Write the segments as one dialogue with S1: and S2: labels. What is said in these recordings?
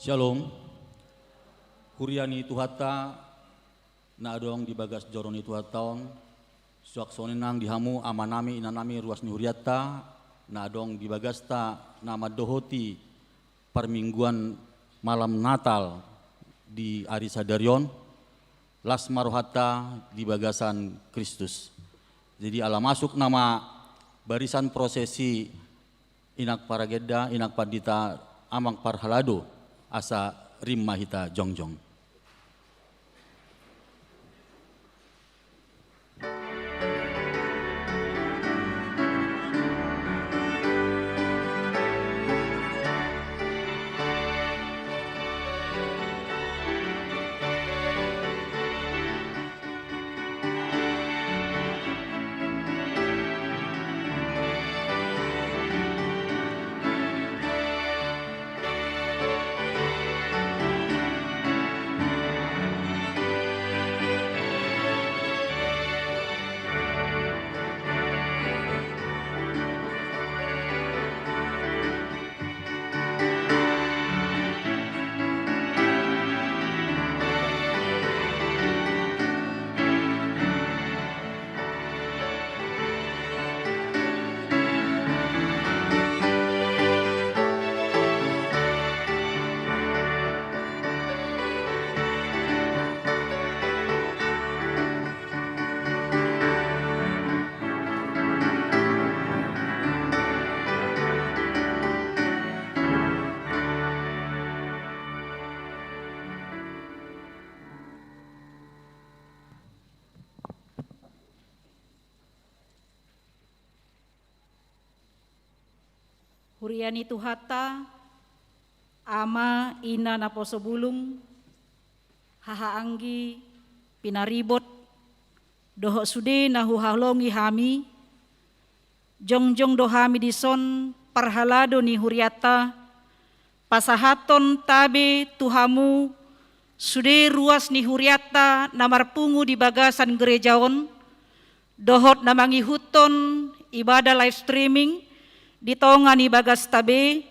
S1: Shalom. Huriani tuhata na adong di bagas joroni tuhataon suak soninang dihamu amanami inanami ruas ni huriata na adong di bagasta nama dohoti permingguan malam Natal di Arisadarion las marohata di bagasan Kristus. Jadi ala masuk nama barisan prosesi inak parageda inak padita amang parhalado asa rimma hita jongjong.
S2: Huriani tuhata, ama ina naposo bulung, haha anggi pinaribot, doho sude nahu halongi hami, jongjong dohami dison parhalado ni huriata, pasahaton tabe tuhamu, sude ruas ni huriata namarpungu di bagasan gerejaon, dohot namangi huton ibadah live streaming, di tongan ni bagas tabe,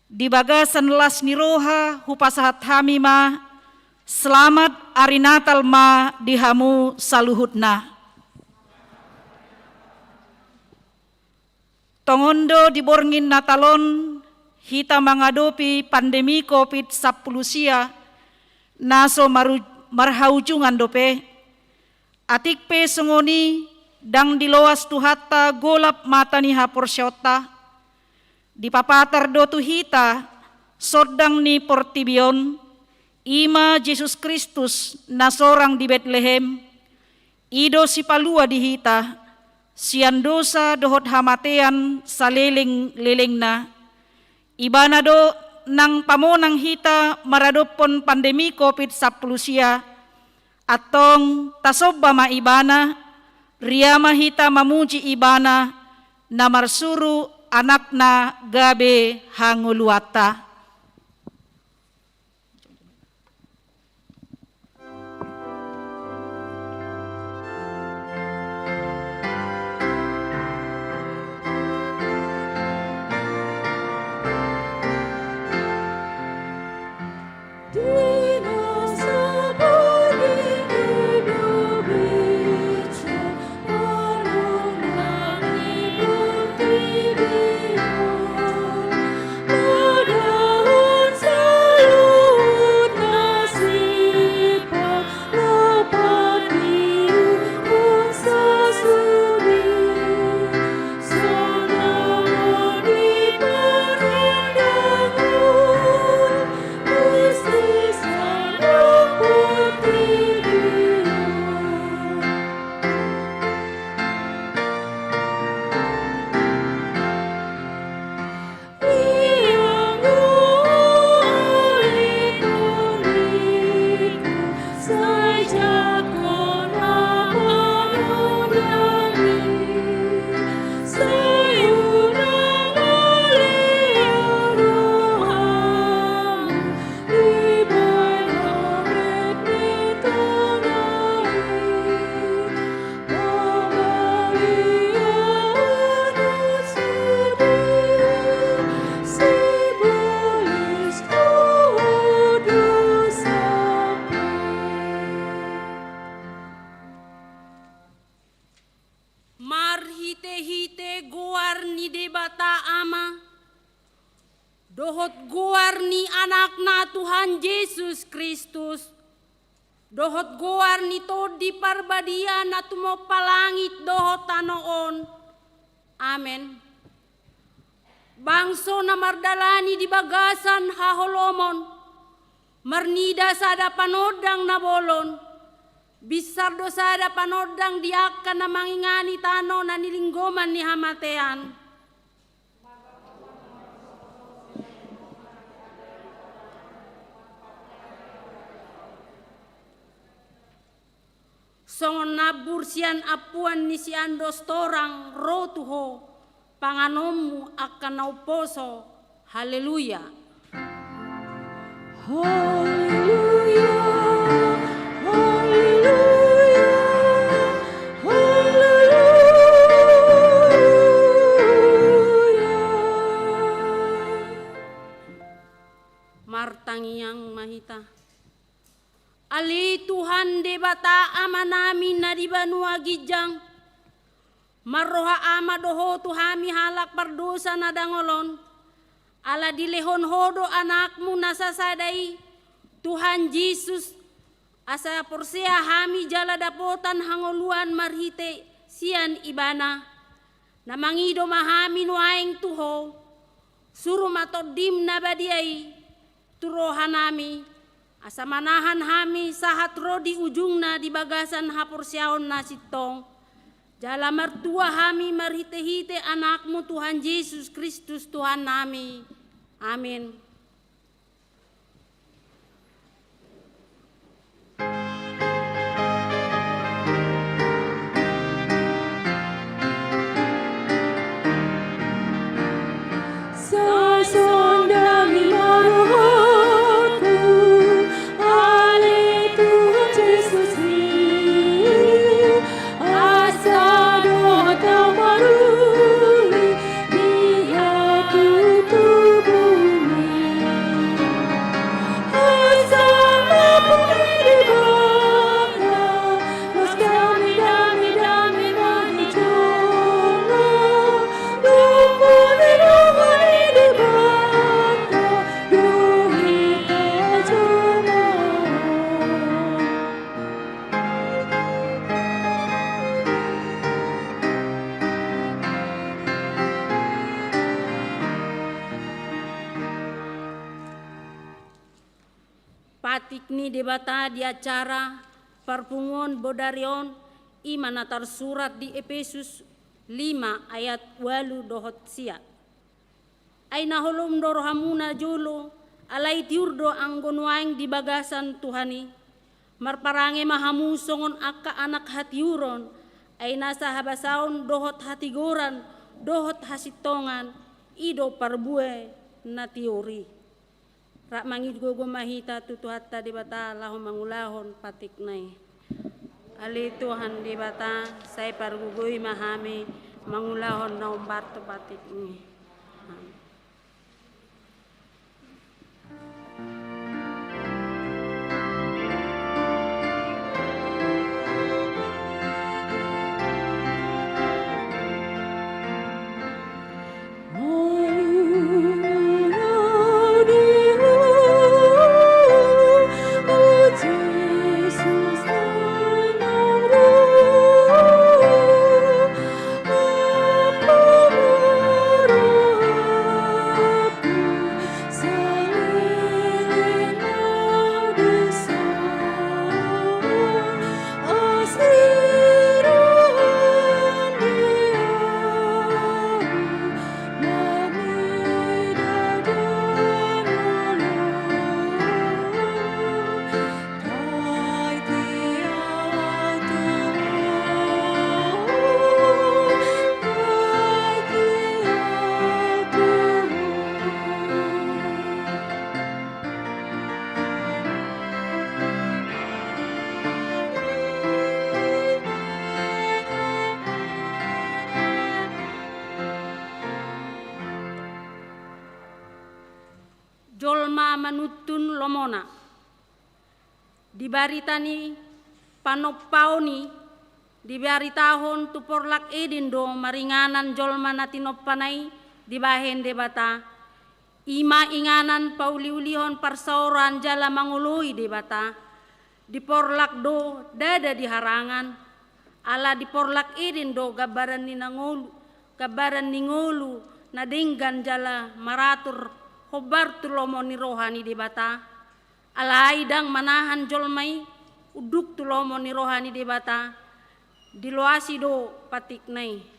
S2: di bagasan las ni roha hupasahat hami ma, selamat ari Natal ma dihamu saluhutna. Tongondo di borngin Natalon, hita mengadopi pandemi COVID-19 naso marhaujungan dope, atikpe sengoni, dang diloas tuhata golap mata ni hapor syota, di papatar do tuhita sodang ni portibion, ima Yesus Kristus na sorang di Bethlehem, ido si palua di hita, sian dosa dohot hamatean saleleng-leleng na, ibana do nang pamonang hita maradopon pandemi COVID-19, atong tasobba ma ibana, Riyama hita mamuji ibana na marsuru anakna gabe hanguluata.
S3: Mudah bata ama, dohot guar ni anak na Tuhan Yesus Kristus, dohot guar ni todi parbadia na tumo palangit dohot tanoon. Amen. Bangso na mardalani di bagasan haholomon, marnida sada panodang na bolon, bisar do sada panodang diakan na mangingani tano na nilinggoman ni hamatean. Songon nabur sian apuan ni sian dostorang rotuho, panganomu akan nauposo. Haleluya.
S4: Haleluya, haleluya, haleluya.
S3: Martangiang mahita. Ali Tuhan de bata ama namin na di banua gijang, maroha ama doho tuhami halak pardosa na dangolon, ala dilehon hodo anakmu nasasadai, Tuhan Yesus asa porsea hami jala dapotan hangoluan marhite sian ibana, namangido mahami nuaing tuho, suruh matodim nabadiai, turohanami, asa manahan hami sahat rodi ujungna di bagasan haporsiaon na sitong. Jala mertua hami marhite-hite anakmu Tuhan Yesus Kristus Tuhan nami. Amin.
S4: Sasondami marohoku, ale Tuhan Yesus Kristus, asa doa maruli di hati tubuhmu, asa mapuri di bangga, los kami dami dami mani jono, dumpuni dumpuni di bangga, duhita jono.
S3: Patik ni debata di acara perpungon bodarion iman atar surat di Efesus 5 ayat 8 dohot sia. Aina holom dorohamuna jolo alai tiurdo anggonwaing di bagasan Tuhani. Marparange mahamu songon akka anak hatiuron aina sahabasaon dohot hatigoran dohot hasitongan ido parbue na teori. Rak mangid gogo mahita tutuhatta di bata lahon mangulahon patik nai. Ali Tuhan di bata saya pargugui mahami mangulahon na umbarto patik ni. Jolma manutun lomona. Dibaritani panopaoni dibaritahon tuporlak edindo maringanan jolma natinoppanai di bahen debata. Ima inganan pauliulihon parsauran jala mangului debata. Diporlak do dada di harangan. Ala diporlak idin do gabaran ni ngulu nadinggan jala maratur hobar tulomo ni rohani debata. Ala idang manahan jolmai uduk tulomo ni rohani debata. Diluasi do patik nai.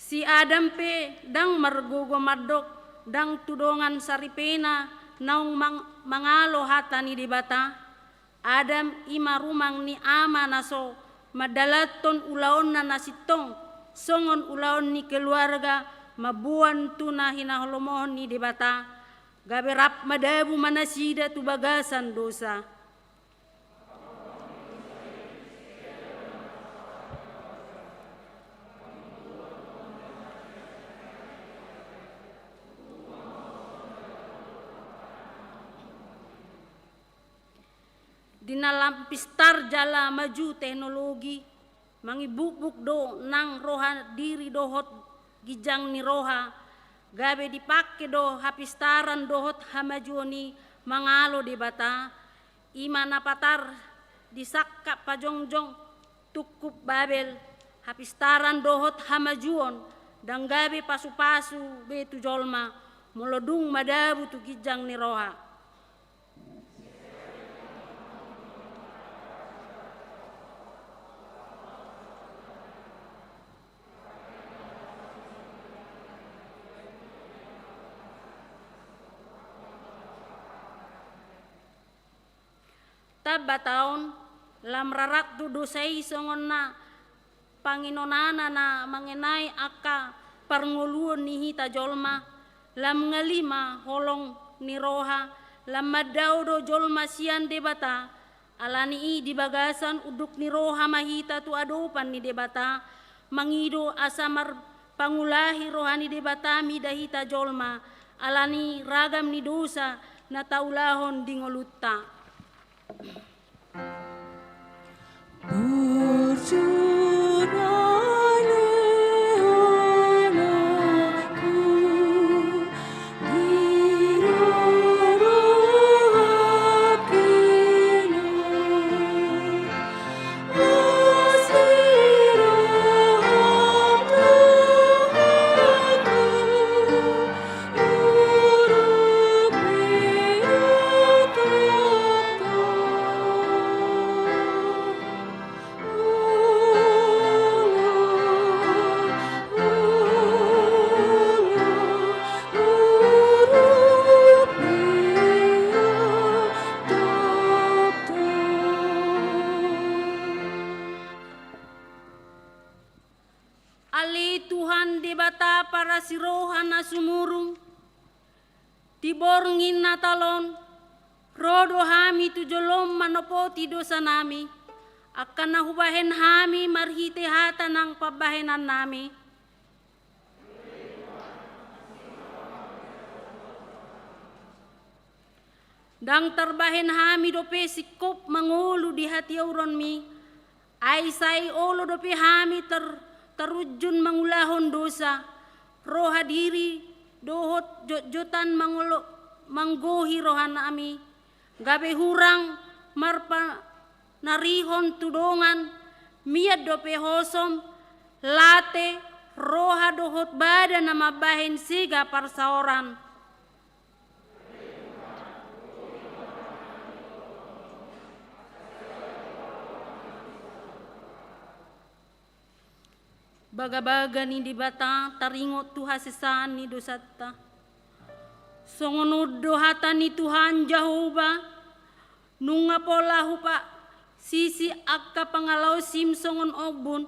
S3: Si Adam pe dang margogo madok dang tudongan saripena naung mangalo hatani debata. Adam ima rumang ni ama naso madalaton ulaon na nasitong songon ulaon ni keluarga mabuan tuna hinaholomohon ni debata. Gaberap madabu manasida tu bagasan dosa. Dinalam pistar jala maju teknologi mangibuk-buk do nang roha diri dohot gijang ni roha gabe dipake do hapistaran dohot hamajuoni mangalo debata imana patar disakka pajongjong tukup babel hapistaran dohot hamajuon dan gabe pasu-pasu betu jolma molodung madabu tu gijang ni roha. Bataon lam rarat du dosai songon na panginonana na mengenai aka parnguluon ni hita jolma lam ngalima holong ni roha lam madau do jolma sian debata alani i di bagasan uduk ni roha mahita tu adopan ni debata mangido asamar pangulahi rohani debata midahita jolma alani ragam ni dosa na taulahon dingolutta. Sumurung tiborngin natalon rodo hami tu jolom manopoti dosa nami akan nahubahen hami marhite hata nang pabahenan nami dang terbahen hami dope sikop mangulu di hati auron mi ay say olo dope hami terujun mangulahon dosa roha diri dohot jotan manggohi rohan ami gabe hurang marpa narihon tudongan miad dope hosom late roha dohot badan nama bahen siga parsaoran baga-baga ni dibata taringot Tuhan sesan ni dosata songonod dohatan ni Tuhan Jehovah nunga pola hupa sisi akka pangalaw sim songon obun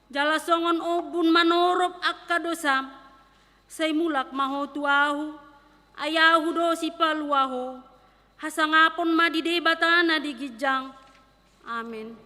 S3: jala songon obun manorop akka dosam say mulak maho tuahu ayahu do si paluaho hasangapon madidebatana di gijang amen.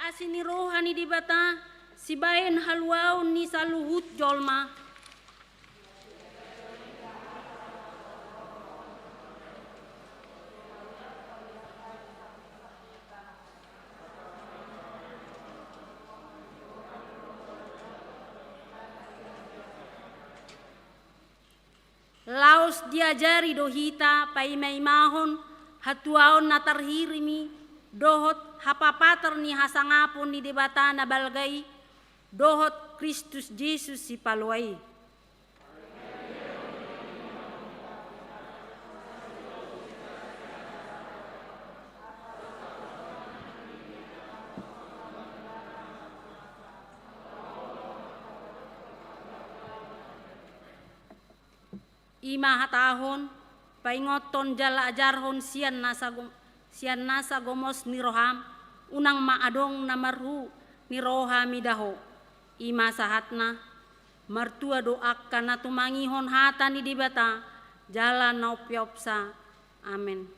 S3: Asini rohani di bata, si baen haluaun ni saluhut jolma. Laos diajari dohita pai maimahon hatuaon natarhirimi dohot hapapater ni hasangapon ni debata na balgai dohot Kristus Yesus si paluai. Ima hatahon paingoton jala ajarhon sian nasa gomos ni roham unang maadong na marhu ni rohami daho ima sahatna martua doak kana tumangihon hata ni dibata jala naupiopsa amin.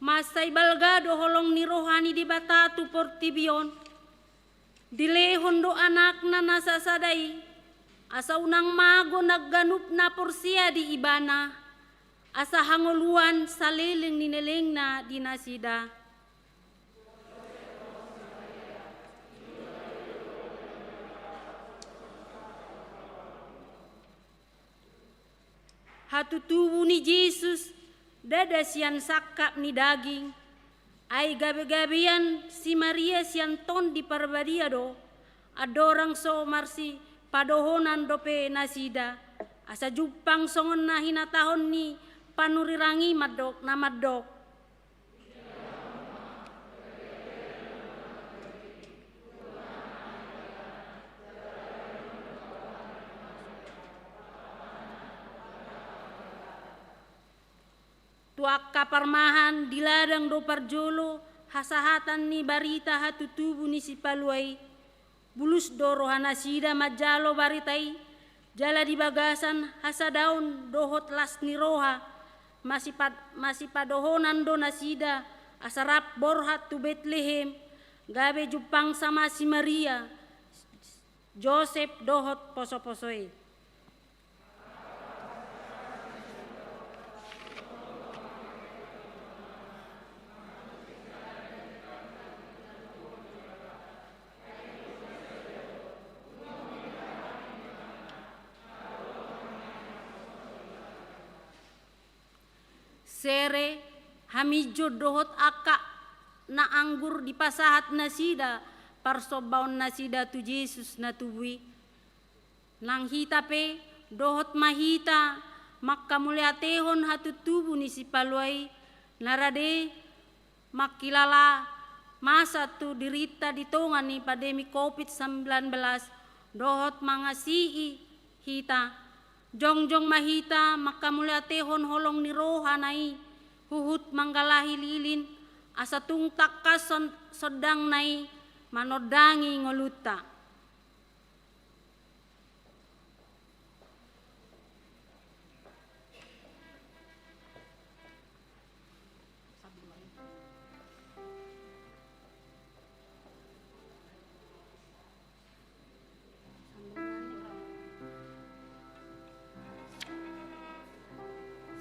S3: Masay balgado holong ni rohani di batatu portibion dilehon do anak na nasasadai asa unang mago nagganup na porsia di ibana asa hangoluan saliling ninelengna di nasida. Hatu tubuh ni Yesus dada sian sakap ni daging, ai gabe-gabean si Maria sian ton di parbadia do, adorang so marsi padohonan dope nasida, asa jupang songon na hinatahon ni panurirangi madok na madok. Tuak kaparmahan di ladang do parjolo hasahatan ni barita hatu tubuh ni si paluai bulus do rohana sida majalo baritai jala di bagasan hasa daun dohot las ni roha masih padohonan do nasida asarap borhat tu Betlehem gabe jupang sama si Maria Joseph dohot poso-posoe. Sere hamijo dohot aka na anggur di pasahat nasida parsobaon nasida tu Yesus na tuwi nang hita pe dohot mahita makka muliatehon hatu tubuh ni si paluai narade makilala masa tu dirita di tongan ni pandemi COVID-19 dohot mangasihi hita jongjong mahita maka muliatehon holong ni roha nai huhut manggalahi lilin asa tungtak kason sedang nai manodangi ngoluta.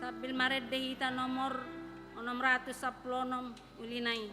S3: Sabil maret dehita nomor 616 ulinai.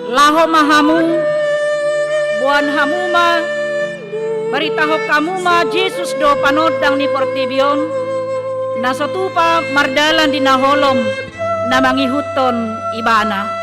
S2: Laho mahamu, buan hamuma, baritaho kamuma Jesus do panodang ni Portibion, nasatupa mardalan di naholom, na mangihuton ibana.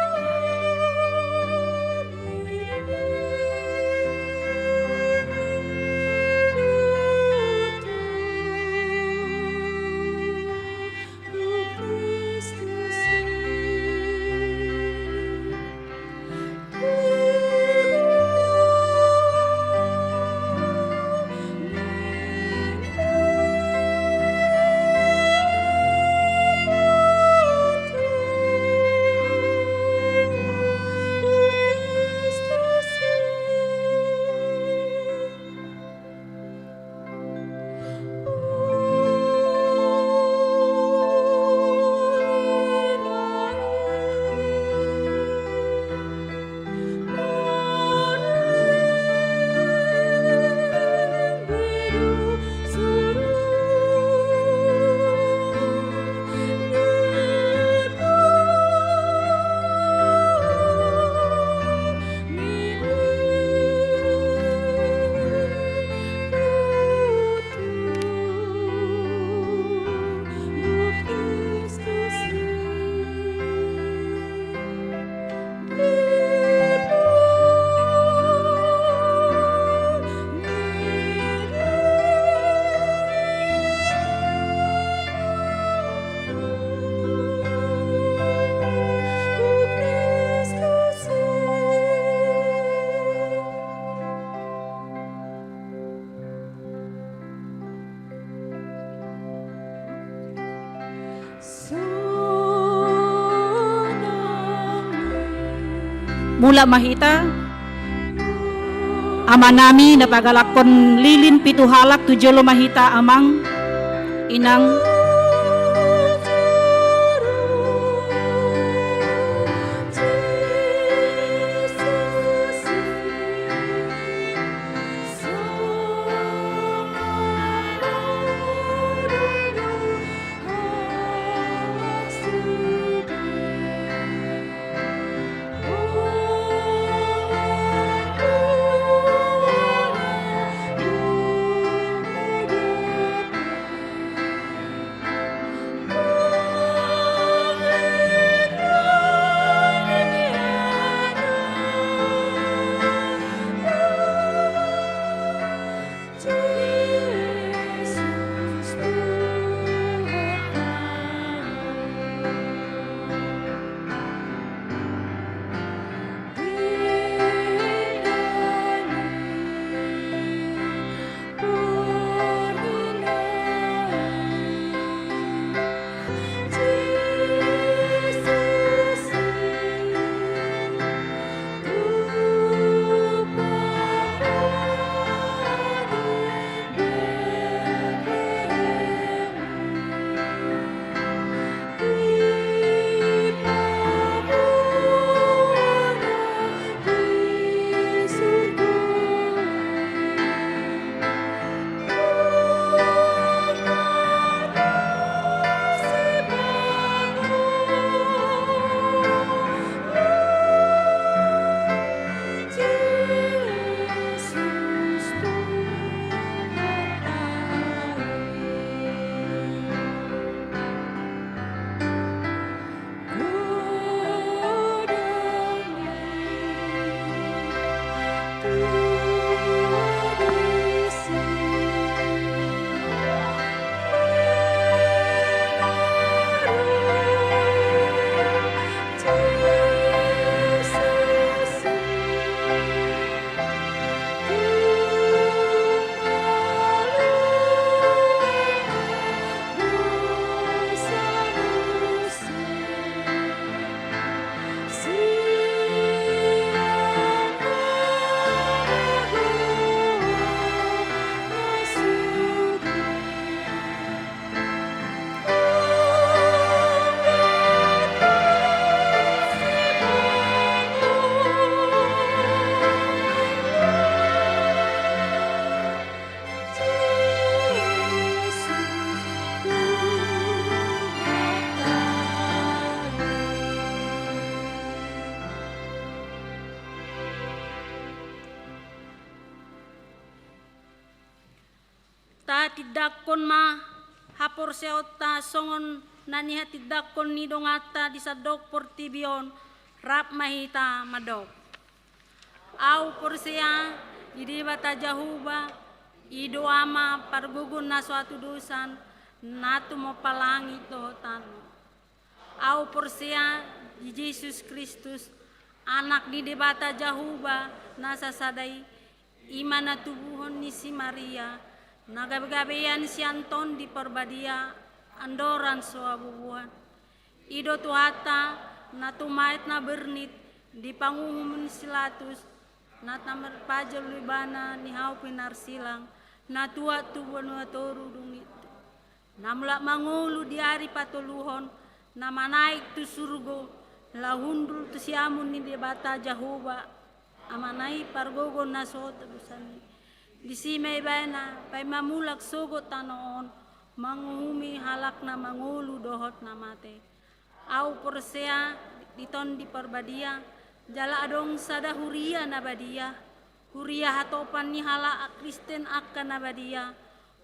S2: mula mahita amanami napagalakon lilin pituhalak tujolo mahita amang inang
S3: ta tidakon ma hapor seota songon naniha tidakon ni dongata di sadok portibion rap mahita madok au porsea di bata jahuba ido ama pargugun na suatu dosan natu mo palangi tohotan au porsea di Yesus Kristus anak di debata jahuba nasa sadai imana tubuhon ni si Maria nagabe-gabean si Anton di perbadia andoran soabubuhan ido tuhata na tumait na bernit di pangungumun silatus na tamar pajal libana ni hau pinar silang na tua tubuhan na toru dungit na mulak mangulu di hari patuluhon na manaik tu surgo lahundul tu siamun ni debata jahuba amanai pargogon na sota busani di simay bana pay mamulak sugot tanoon manguhumi halak na mangulu dohot na mate au porsea diton di perbadia jala adong sada huria na badia huria hatopan ni hala Kristen akan na badia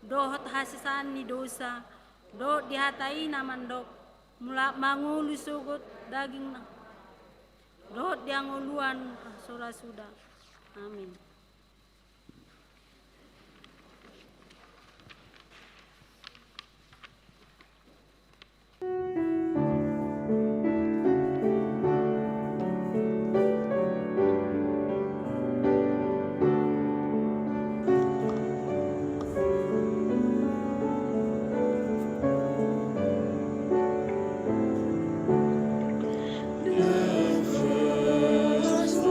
S3: dohot hasisan ni dosa do dihatai na mandok mula mangulu sugot daging na dohot dianguluan sura suda amin.
S4: The first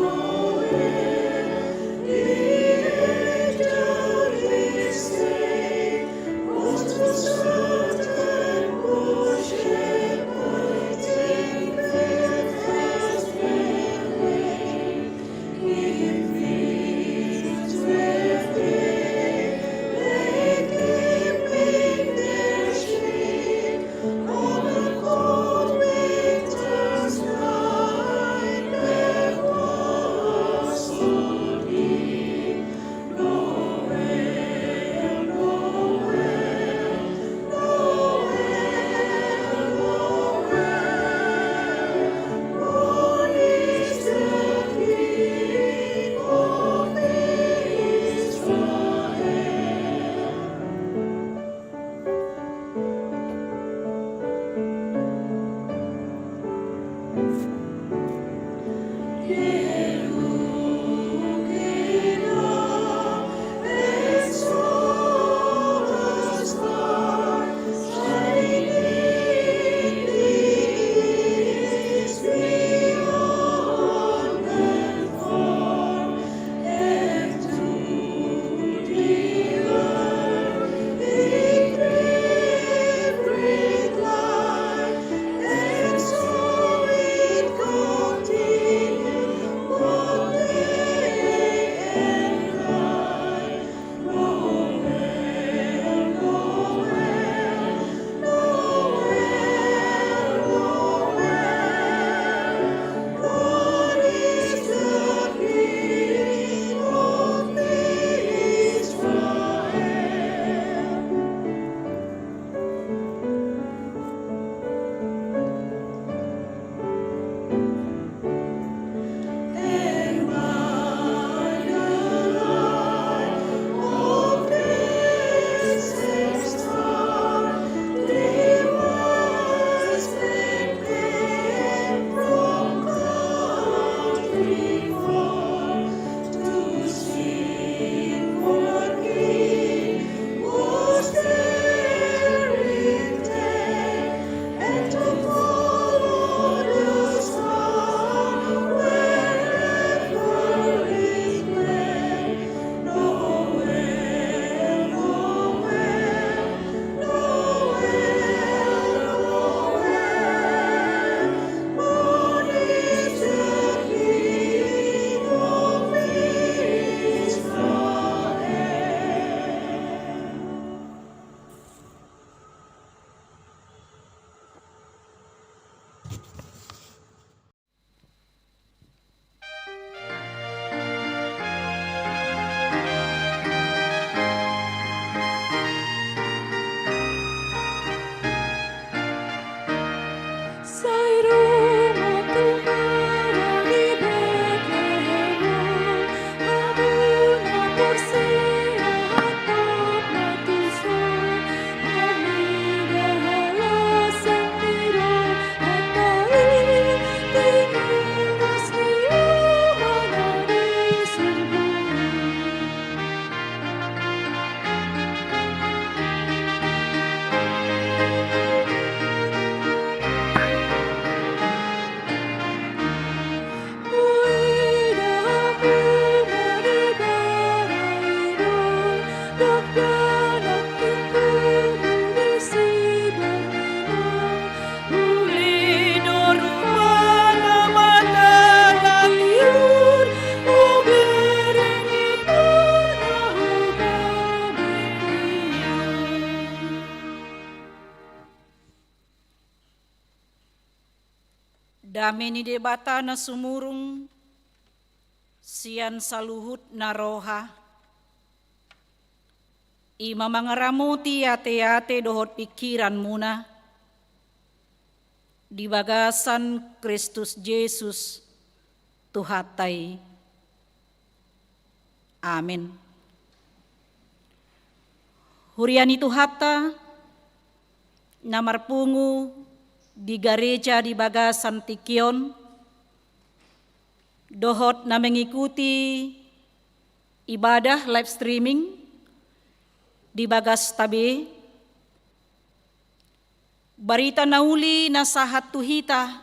S2: Dame ni debata na sumurung, sian saluhut na roha. Ima mangaramuti ate-ate dohot pikiran muna. Di bagasan Kristus Yesus Tuhatay. Amin. Huriani Tuhata na marpungu di gereja di Bagasan Tikion, dohot na mengikuti ibadah live streaming di Bagas Tabe, barita nauli na sahat tuhita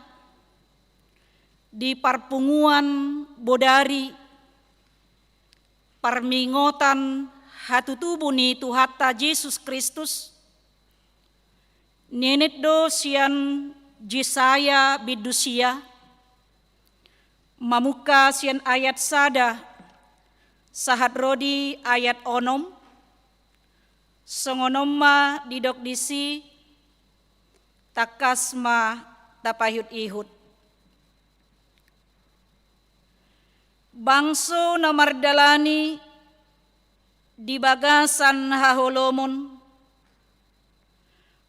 S2: di parpunguan bodari, parmingotan hatutubo ni Tuhata Yesus Kristus, nenet do sian Jisaya bidusia, mamuka sian ayat sada, sahat rodi ayat onom, songonomma didok disi, takasma tapayut ihut. Bangso na mardalani di Bagasan haholomon,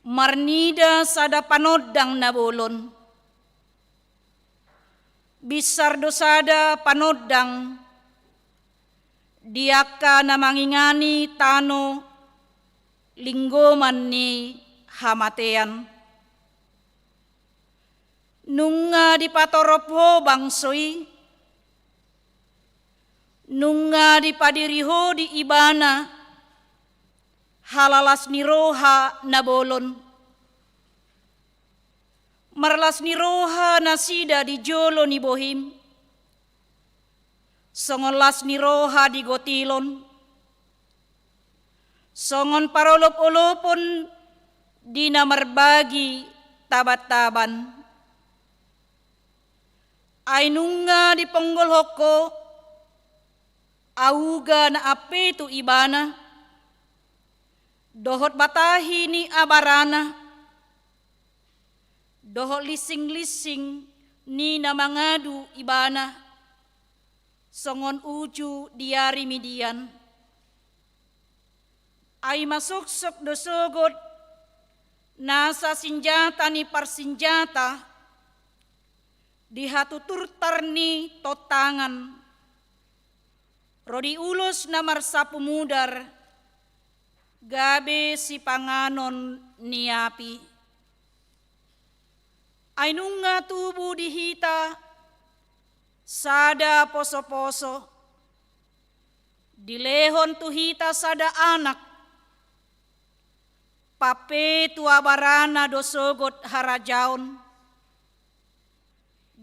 S2: marnida sada panodang nabolon. Bisar dosada panodang, diaka na mangingani tano, linggoman ni hamatean. Nunga di patoropo bangsoy, nunga di padiriho di ibana, halalas ni roha na bolon. Marlas ni roha na sida di jolo ni bohim, songolas ni roha di gotilon, songon parolop-olopon di namarbagi tabat-taban. Ay nunga di ponggolhoko, auga na ape tu ibana, dohot batahi ni abarana, dohot lising-lising ni namangadu ibana, songon uju diari midian. Ay masuksok dosogot nasa senjata ni parsenjata, dihatuturtar ni totangan, rodi ulus na marsapu mudar, gabe si panganon ni api. Ay nunga tubuh dihita, sada poso-poso, dilehon tuhita sada anak, pape tua barana dosogot harajaon,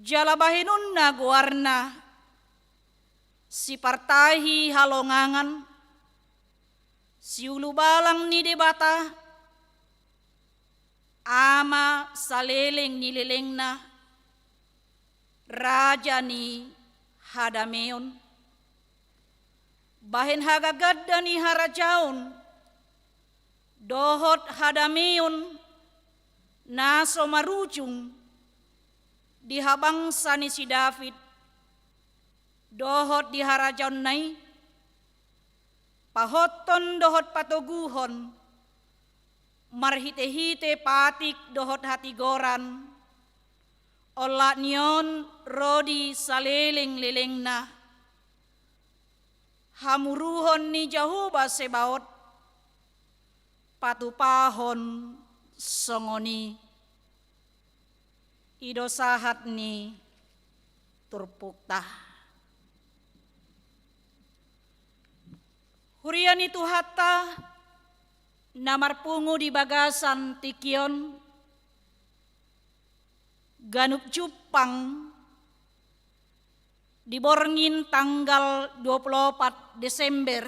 S2: jalabahinun na guarna, si partahi halongangan, si ulubalang ni debata, ama saleleng nileleng na, raja ni hadameon, bahen hagagadda ni harajaon, dohot hadameon naso marujung, dihabangsa ni si David, dohot di harajaon nai, pahoton dohot patoguhon, marhite-hite patik dohot hatigoran, ola nion rodi saleleng-lelengna, hamuruhon ni Jahuba Sebaot, patupahon songoni, ido sahat ni turpukta. Huriani tuhata namarpungu di bagasan tikion, ganup Jupang diborngin tanggal 24 Desember,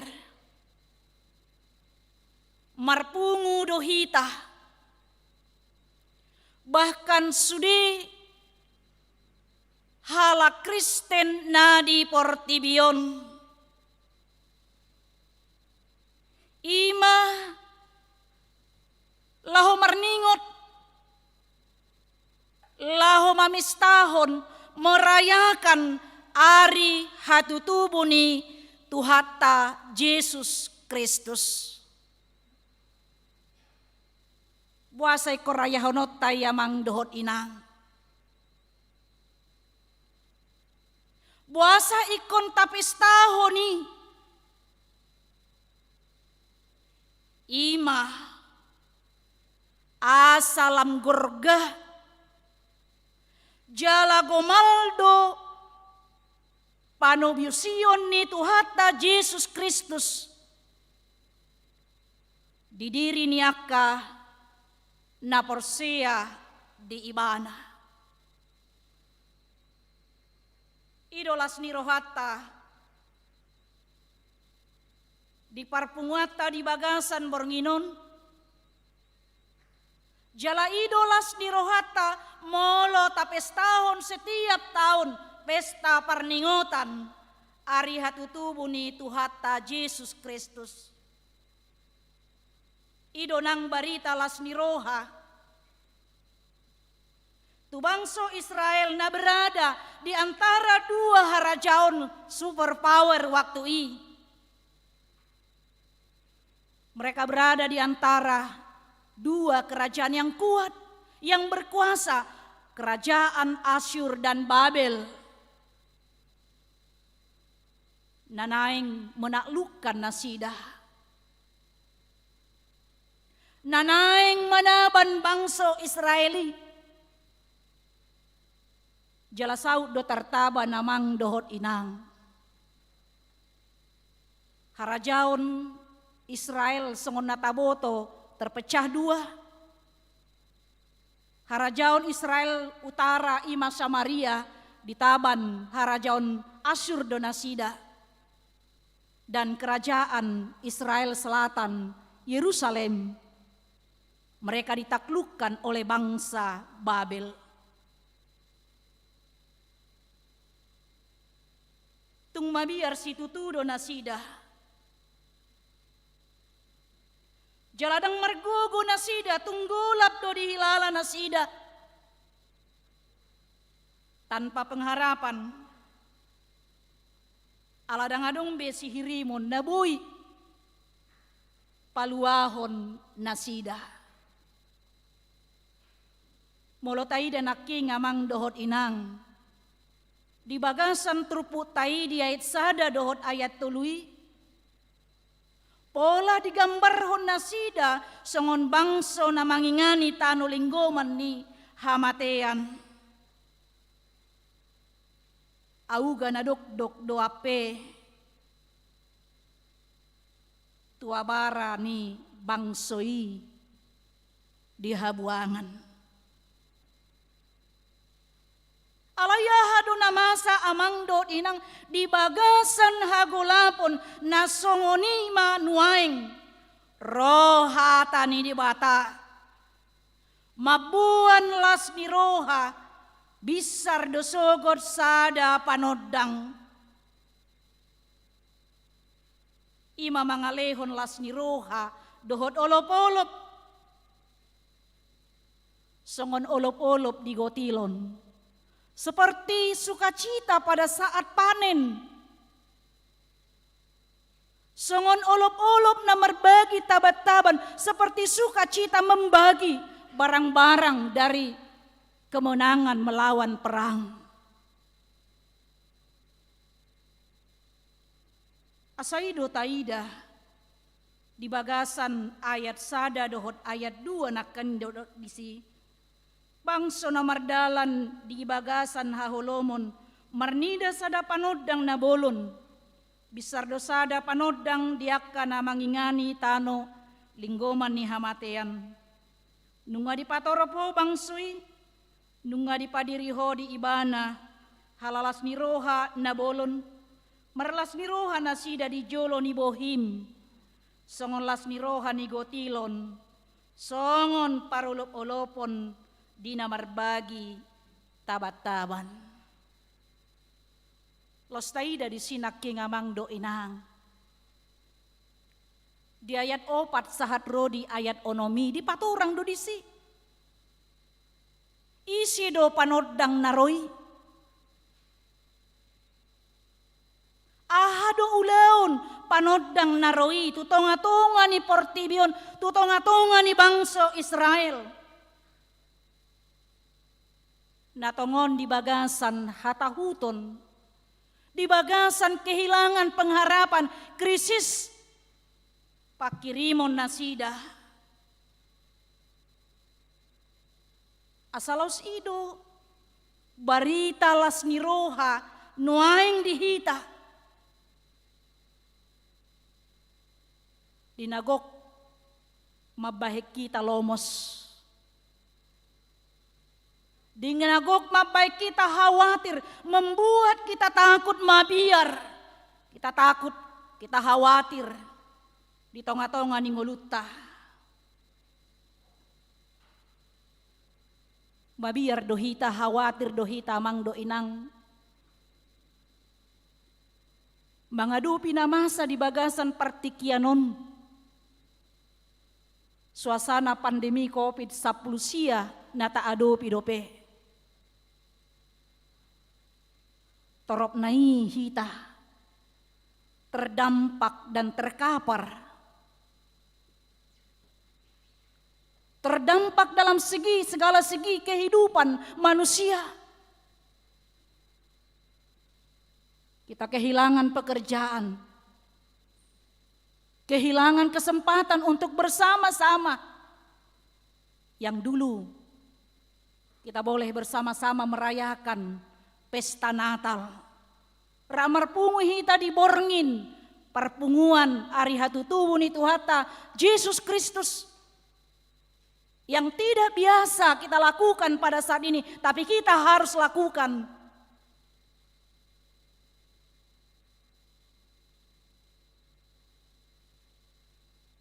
S2: marpungu dohita, bahkan sudi hala Kristen nadi portibion, ima laho marningot, laho mamistahon merayakan ari hatutubu ni Tuhata Yesus Kristus. Buasay korayahonot tayamang dohot inang. Buasa ikon tapistahon ni ima asalam gurga jala gomaldo panobiusion ni Tuhata Yesus Kristus didiri niaka na porsia di ibana. Idolas ni rohata di parpunguata di bagasan bornginon, jala idolas ni rohata molo tapestahon setiap tahun pesta parningotan ari hatutubu ni Tuhata Yesus Kristus. Ido nang barita las ni roha, tu bangsa Israel na berada di antara dua harajaon superpower waktu i. Mereka berada di antara dua kerajaan yang kuat, yang berkuasa, kerajaan Asyur dan Babel. Nanaing menaklukkan nasidah. Nanaing manaban bangsa Israeli. Jala saud do tartaba namang dohot inang. Harajaon Israel songon nataboto terpecah dua. Harajaon Israel utara ima Samaria ditaban harajaon Asyur donasida. Dan kerajaan Israel selatan Yerusalem mereka ditaklukkan oleh bangsa Babel. Tung mabiar situtu donasida. Jaladang margogo nasida tunggulap do dihilala nasida. Tanpa pengharapan. Aladang adong besi hirimon nabui. Paluahon nasida. Molotai dan aking amang dohot inang. Di bagasan trupu tai di ayat sada dohot ayat tului. Pola digambar hon nasida songon bangso na mangingani tano linggoman ni hamatean. Auga na dok doape. Tuabara ni bangsoi di habuangan. Alayahado na masa amang dot inang di bagasan hagulapon na songonima nuaing rohata ni di bata. Mabuan las ni roha bisar dosogod sada panodang. Ima mangalehon las ni roha dohot olop-olop. Songon olop-olop di gotilon. Seperti sukacita pada saat panen. Songon olop-olop na merbagi tabat-taban seperti sukacita membagi barang-barang dari kemenangan melawan perang. Asaido taida di bagasan ayat sada dohot ayat 2 nakan dohot disi. Bangso na mardalan di bagasan haholomon marnida sada panodang na bolon. Bisar dosada panodang diaka na mangingani tano linggoman ni hamatean. Nunga di patoropo bangsui, nunga di padiriho di ibana, halalas ni roha na bolon, marlas ni roha na sida di jolo ni bohim, songon las ni roha ni gotilon, songon parulop-olopon di namarbagi tabat-taban. Los taida di sinak kingamang do inang. Di ayat 4 sahat rodi ayat onomi di paturang do disi. Isi do panodang naroi. Ahado ulaon panodang naroi tutonga-tonga ni portibion, tutonga-tonga ni bangso Israel. Natongon di bagasan hatahuton, di bagasan kehilangan pengharapan, krisis pakirimon nasida. Asalaus ido barita las niroha nuaing dihita. Dinagok mabahik kita lomos. Dinagok mabaik kita khawatir, membuat kita takut mabiar. Kita takut, kita khawatir. Di tonga-tonga ni nguluta. Mabiar dohita khawatir dohita mang do inang. Mangadupi na masa di bagasan partikianon. Suasana pandemi COVID-19 sia nata adopi dope. Torop nai hita terdampak dan terkapar. Terdampak dalam segala segi kehidupan manusia. Kita kehilangan pekerjaan. Kehilangan kesempatan untuk bersama-sama. Yang dulu kita boleh bersama-sama merayakan pesta Natal. Ramar pungu hita di borngin perpunguan ari hatu tubuh ni Tuhata Yesus Kristus yang tidak biasa kita lakukan pada saat ini, tapi kita harus lakukan.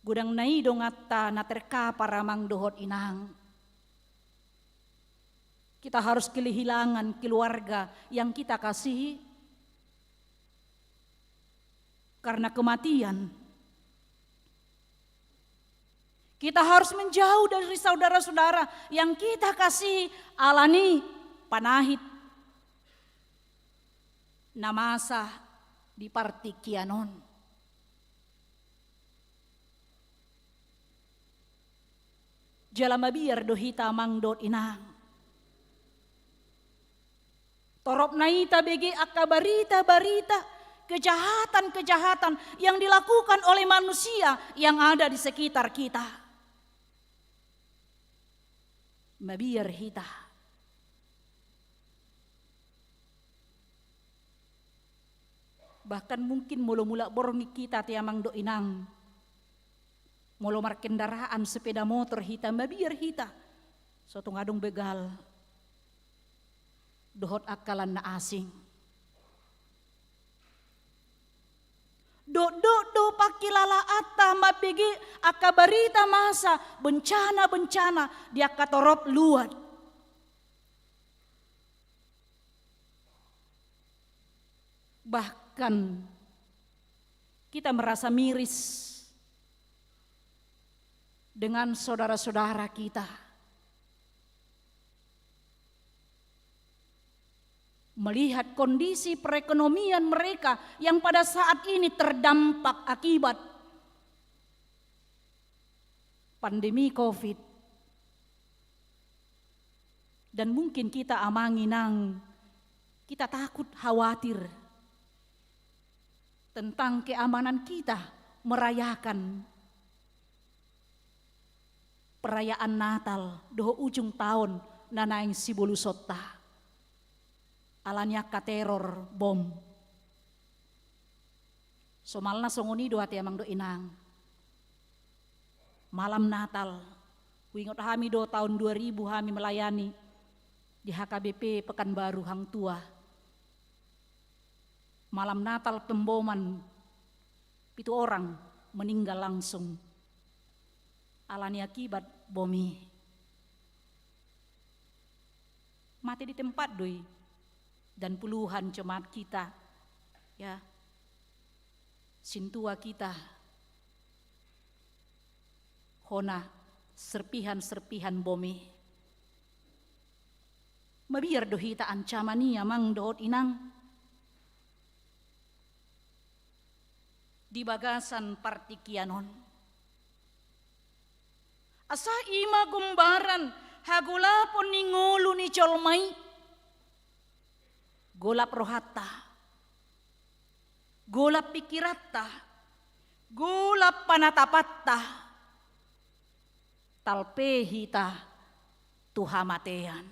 S2: Gudang nai dongata na terka para mang dohot inang. Kita harus kehilangan keluarga yang kita kasihi karena kematian. Kita harus menjauh dari saudara-saudara yang kita kasihi alani panahit namasa di partikianon. Jalama biar dohita mangdot inang. Torop naita begi akabarita-barita kejahatan-kejahatan yang dilakukan oleh manusia yang ada di sekitar kita. Mabiar hita. Bahkan mungkin mula-mula borngi kita tiamang do inang. Molo mar kendaraan sepeda motor hita mabiar hita. Suatu ngadong begal. Dohot akalan na asing. Do pakilala atta mapigi akabarita masa bencana-bencana dia katorop luat. Bahkan kita merasa miris dengan saudara-saudara kita. Melihat kondisi perekonomian mereka yang pada saat ini terdampak akibat pandemi COVID. Dan mungkin kita amanginang, kita takut khawatir tentang keamanan kita merayakan perayaan Natal doho ujung tahun nanaing sibulu sota. Alanya kateror bom. Somalna songoni doa tiamang do inang. Malam Natal, wingot hami do tahun 2000 hami melayani di HKBP Pekanbaru Hang Tua. Malam Natal pemboman, 7 orang meninggal langsung. Alani akibat bomi. Mati di tempat doi. Dan puluhan jemaat kita, ya, sintua kita, hona serpihan-serpihan bomi. Mabiar dohita ancamania mang dohot inang. Di bagasan partikianon. Asa ima gumbaran hagula pun ningolu ni colmai. Golap rohata, golap pikirata, golap panatapatta, talpehita tuhamatean.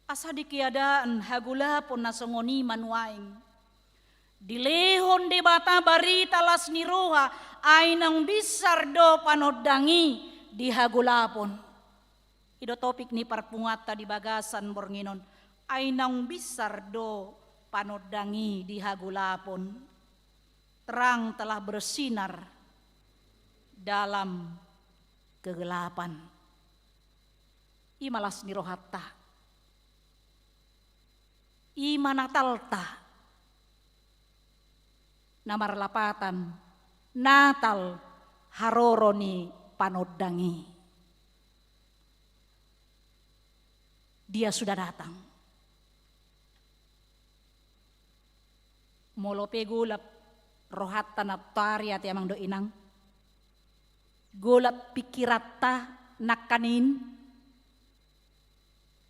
S2: Asa dikiadaan hagula pun nasongoni manuaing. Dilehon de bata barita las niroha ainang bisar do panodangi di hagulapon. Ido topik ni parpungata di bagasan bornginon ainang bisar do panodangi di hagulapon. Terang telah bersinar dalam kegelapan. Imalas nirohatta. Imanatalta. Namar lapatan Natal haroroni panodangi. Dia sudah datang. Molope gulap rohatta naptariat yamang do inang. Gulap pikiratta nakanin.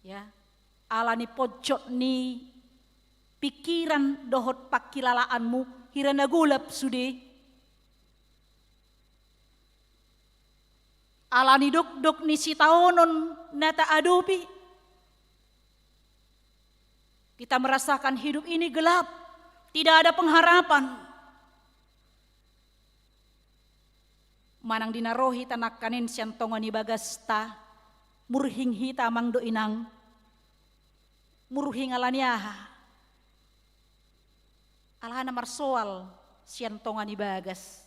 S2: Ya, alani pojok ni pikiran dohot pakilalaanmu hirana gulap sude. Alani dok ni si taonon nata adopi. Kita merasakan hidup ini gelap, tidak ada pengharapan. Manang dinarohi tanak kanin siang tongon ni bagasta, murhing hita mang do inang, murhing alaniaha. Alhana marsoal siang tongon ni bagas.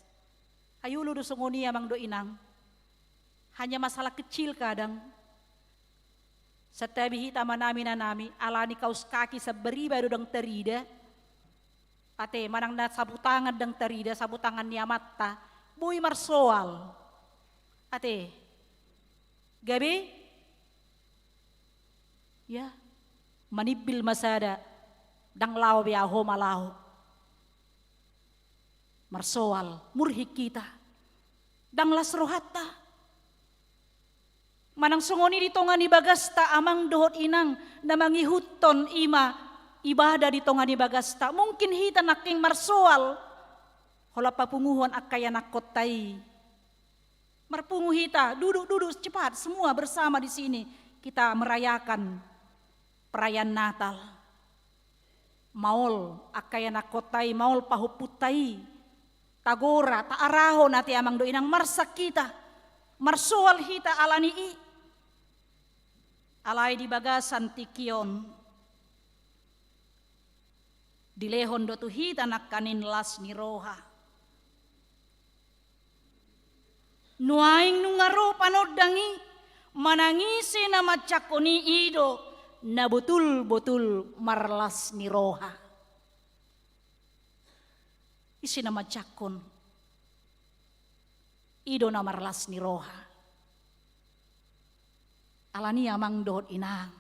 S2: Ayulu do sungoni amang do inang. Hanya masalah kecil kadang. Setabi hita manami nanami, alani kaus kaki saberi baru dang terida. Ate manang na sabutangan dang terida, sabutangan niya mata, boy marsoal. Ate, gabi? Ya, manibil masada, dang lao biaho malaho. Marsoal, murhik kita, dang lasrohatta. Manang sungoni di tongan ni bagasta amang dohot inang na mangihuton ima ibadah di tongan ni bagasta. Mungkin hita naking marsoal hola papunguhon akaya nakotai. Marpungu hita, duduk cepat semua bersama di sini kita merayakan perayaan Natal. Maul akaya nakotai, maul pahuputai. Tagora, taaraho nati amang do inang marsak kita. Marsoal hita alani i. Alay di bagasan tikion. Dilehon do tuhita nakanin las ni roha. Nuaing nungaro panodangi. Manangisi na macakoni ido. Na betul-betul marlas ni roha. Isi na macakon. Ido na marlas ni roha. Alani amang dohot inang.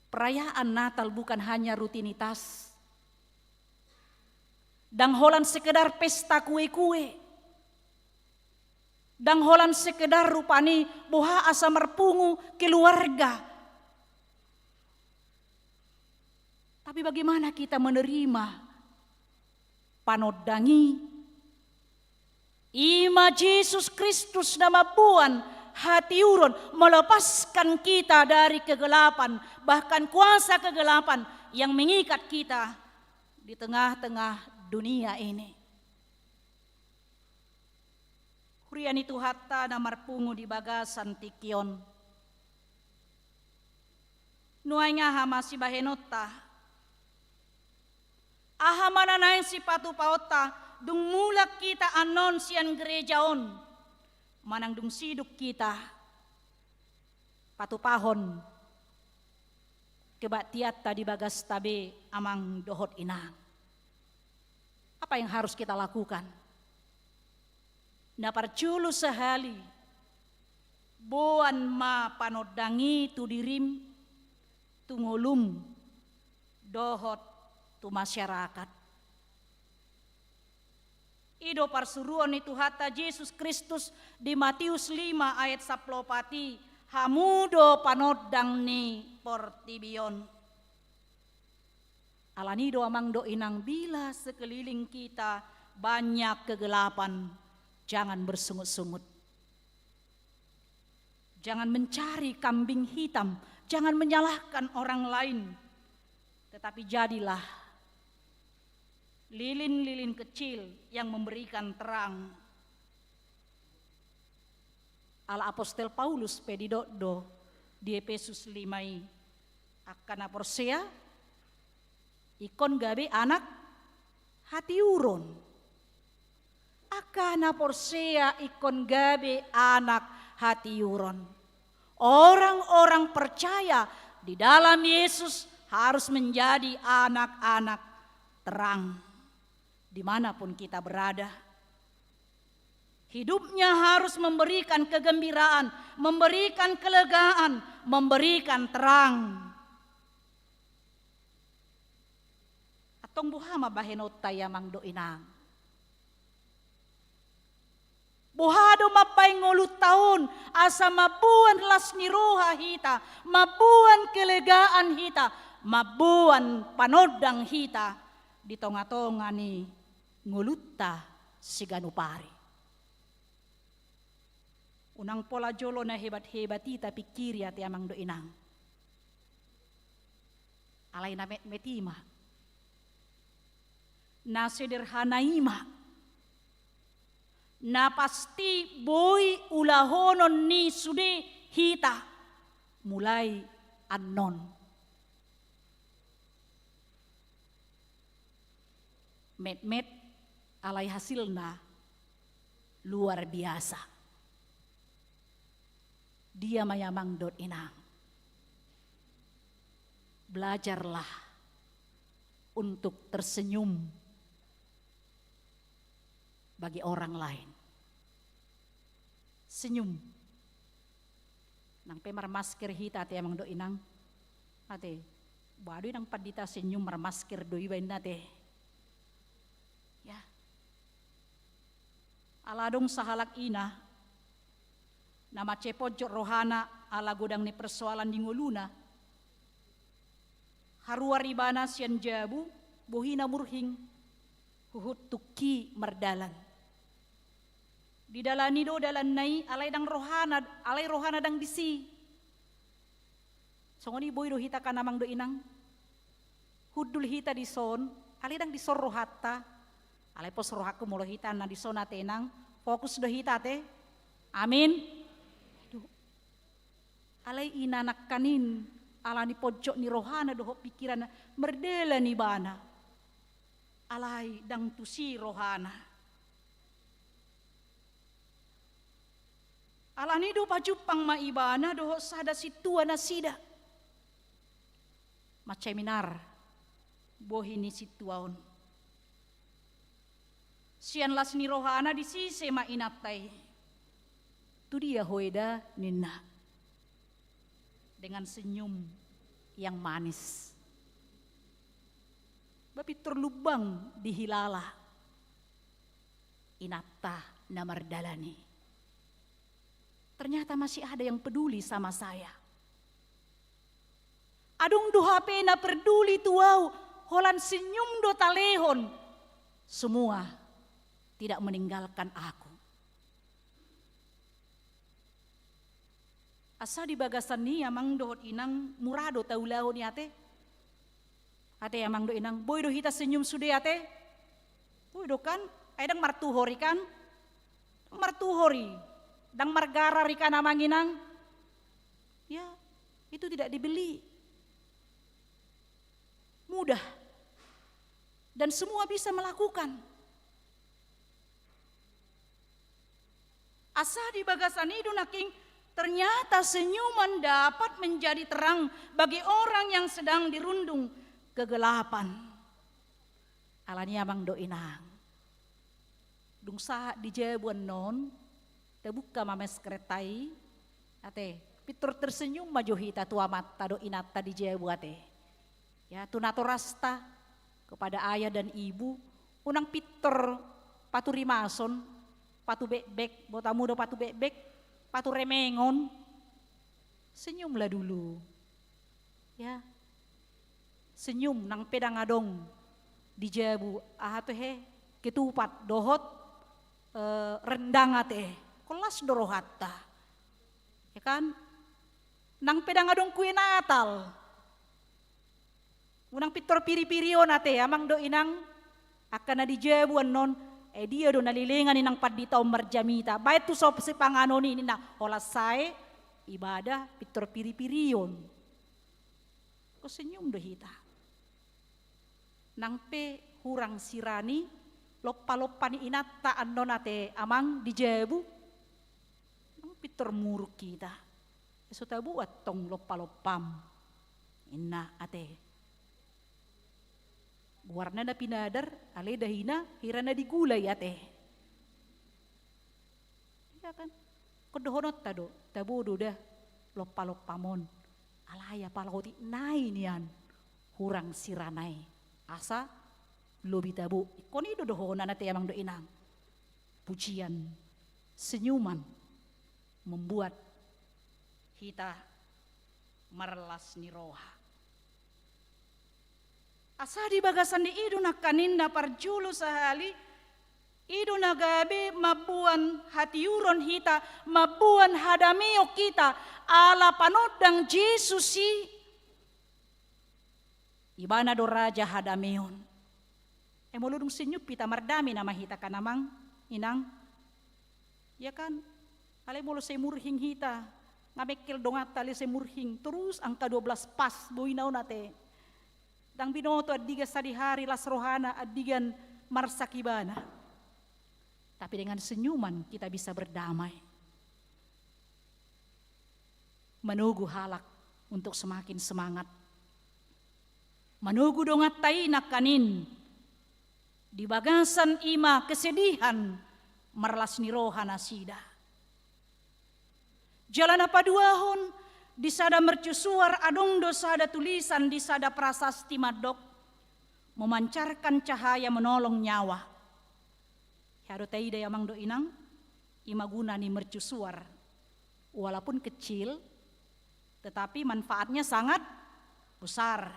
S2: Perayaan Natal bukan hanya rutinitas. Dangholan sekedar pesta kue-kue. Dangholan sekedar rupani boha asa merpungu keluarga. Tapi bagaimana kita menerima panodangi ima Yesus Kristus nama buan hati urun melepaskan kita dari kegelapan, bahkan kuasa kegelapan yang mengikat kita di tengah-tengah dunia ini. Hurian itu hatta na marpungu di bagasan tikion. Nuay nga hama si bahenota. Aha mananayin si patu paota, dung mulak kita anon sian gerejaon. Manang dung siduk kita patupahon kebatiata di bagas tabe amang dohot inang. Apa yang harus kita lakukan? Na parculu sehali boan ma panodangi tu dirim tu ngolum dohot tu masyarakat. Ido parsuruan itu hatta Yesus Kristus di Matius 5 ayat 10 hamudo panodang ni portibion. Alanido amang do inang bila sekeliling kita banyak kegelapan, jangan bersungut-sungut. Jangan mencari kambing hitam, jangan menyalahkan orang lain. Tetapi jadilah lilin-lilin kecil yang memberikan terang. Ala apostel Paulus pedidodo di Efesus 5 akan aporsea ikon gabe anak hati urun. Akan aporsea ikon gabe anak hati urun. Orang-orang percaya di dalam Yesus harus menjadi anak-anak terang. Dimanapun kita berada, hidupnya harus memberikan kegembiraan, memberikan kelegaan, memberikan terang. Atong buhama bahenota yamang do inang. Buhado mapay ngulut taon, asa mabuan las ni roha hita, mabuan kelegaan hita, mabuan panodang hita, di tonga-tonga ni ngulutta si ganupari. Unang pola jolo na hebat-hebat ita pikiri ati amang do inang. alay na metima, na sederhanaima, na pasti boy ulahonon ni sude hita mulai anon. Met-met alay hasilna luar biasa. Dia mayamang dot inang. Belajarlah untuk tersenyum bagi orang lain. Senyum. Nang pemar masker hita ate amang dot inang. Ate, baduy nang padita senyum mar masker doi bain nate. Ya. Aladong sahalak ina nama cepojok rohana ala godang ni persoalan di nguluna. Harua ribana sian jabu bohina murhing huhut tuki merdalan. Di dalani do dalan nai alay rohana dang disi. Songoni boy do hita kanamang do inang. Hudul hita di son, alay dang di sor rohata. Alay pos rohaku mulo hita na di sona tenang, fokus do hita te. Amin. Aduh. Alay inanak kanin, ala ni pojok ni rohana doho pikiran merdela ni bana. Alay dang tusi rohana. Ala ni do pajupang maibana doho sada situa na sida. Maceminar bohini situaon. Sian las ni rohana di sise ma inatai. Tu dia hoida nina. Dengan senyum yang manis. Bapi terlubang di hilala. Inata namardalani. Ternyata masih ada yang peduli sama saya. Adung duha pena peduli tuau. Holan senyum do talehon. Semua tidak meninggalkan aku. Asa di bagasan ni amang dohot inang murado taulau ni ate. Ate amang do inang boy do hita senyum sude ate. Boy do kan aidang martuhori kan. Martuhori. Dang margara rikan amang inang. Ya, itu tidak dibeli. Mudah. Dan semua bisa melakukan. Asa di bagasan itu naking ternyata senyuman dapat menjadi terang bagi orang yang sedang dirundung kegelapan. Alani amang do inang. Dung saha di jabuan non, tebuka mames keretai, ate pitur tersenyum maju hita tua mata do inata di jabu ate. Ya tunato rasta kepada ayah dan ibu, unang pitur paturi mason, patu bek-bek, botamu do patu bek-bek, patu remengon, senyumlah dulu, ya, senyum nang pedang adong di jabu, ahatu he, ketupat dohot, rendang ate, kelas dorohatta, ya kan, nang pedang adong kue natal, unang pitor piri-pirion ate, amang do inang, akan di jabu non. Dia do nalilingan inang padita marjamita. Baik tu sop si pangano ni na olasai ibadah pitor piri-pirion. Ko senyum do hita. Nang pe hurang sirani loppa-loppa ni inata anon ate amang di jebu. Nang pitor muruk kita. Eso ta buat tong loppa-loppam. Inna ate. Warna na pinadar, alay dahina, hirana di gulay ate. Iya kan? Kodohonot tado, tabodo dah, loppa-loppamon. Alaya palauti nai niyan, hurang siranay. Asa, lobi tabo. Koni dodohonan nate amang do inang. Pujian, senyuman, membuat kita merlas ni roha. Asa di bagasan di idu na kaninda parjulu sahali, idu na gabi mabuan hatiuron hita, mabuan hadamio kita, ala panodang Jesusi. ibana do raja hadameon. Moludung senyup pita mardami nama hita kanamang inang. Ya kan? Ale bolo say murhing hita. Ngabekil dongat tali say murhing. Terus angka 12 pas buinaw nate. Dang binoto adiga sadihari las rohana adigan marsakibana. Tapi dengan senyuman kita bisa berdamai. Menugu halak untuk semakin semangat. Menugu dongat tainak kanin. Di bagasan ima kesedihan merlas ni rohana sida. Jalan apa duahon di sada mercusuar adong dosada tulisan di sada prasasti madok memancarkan cahaya menolong nyawa. Haro taida yamang do inang imaguna ni mercusuar walaupun kecil tetapi manfaatnya sangat besar.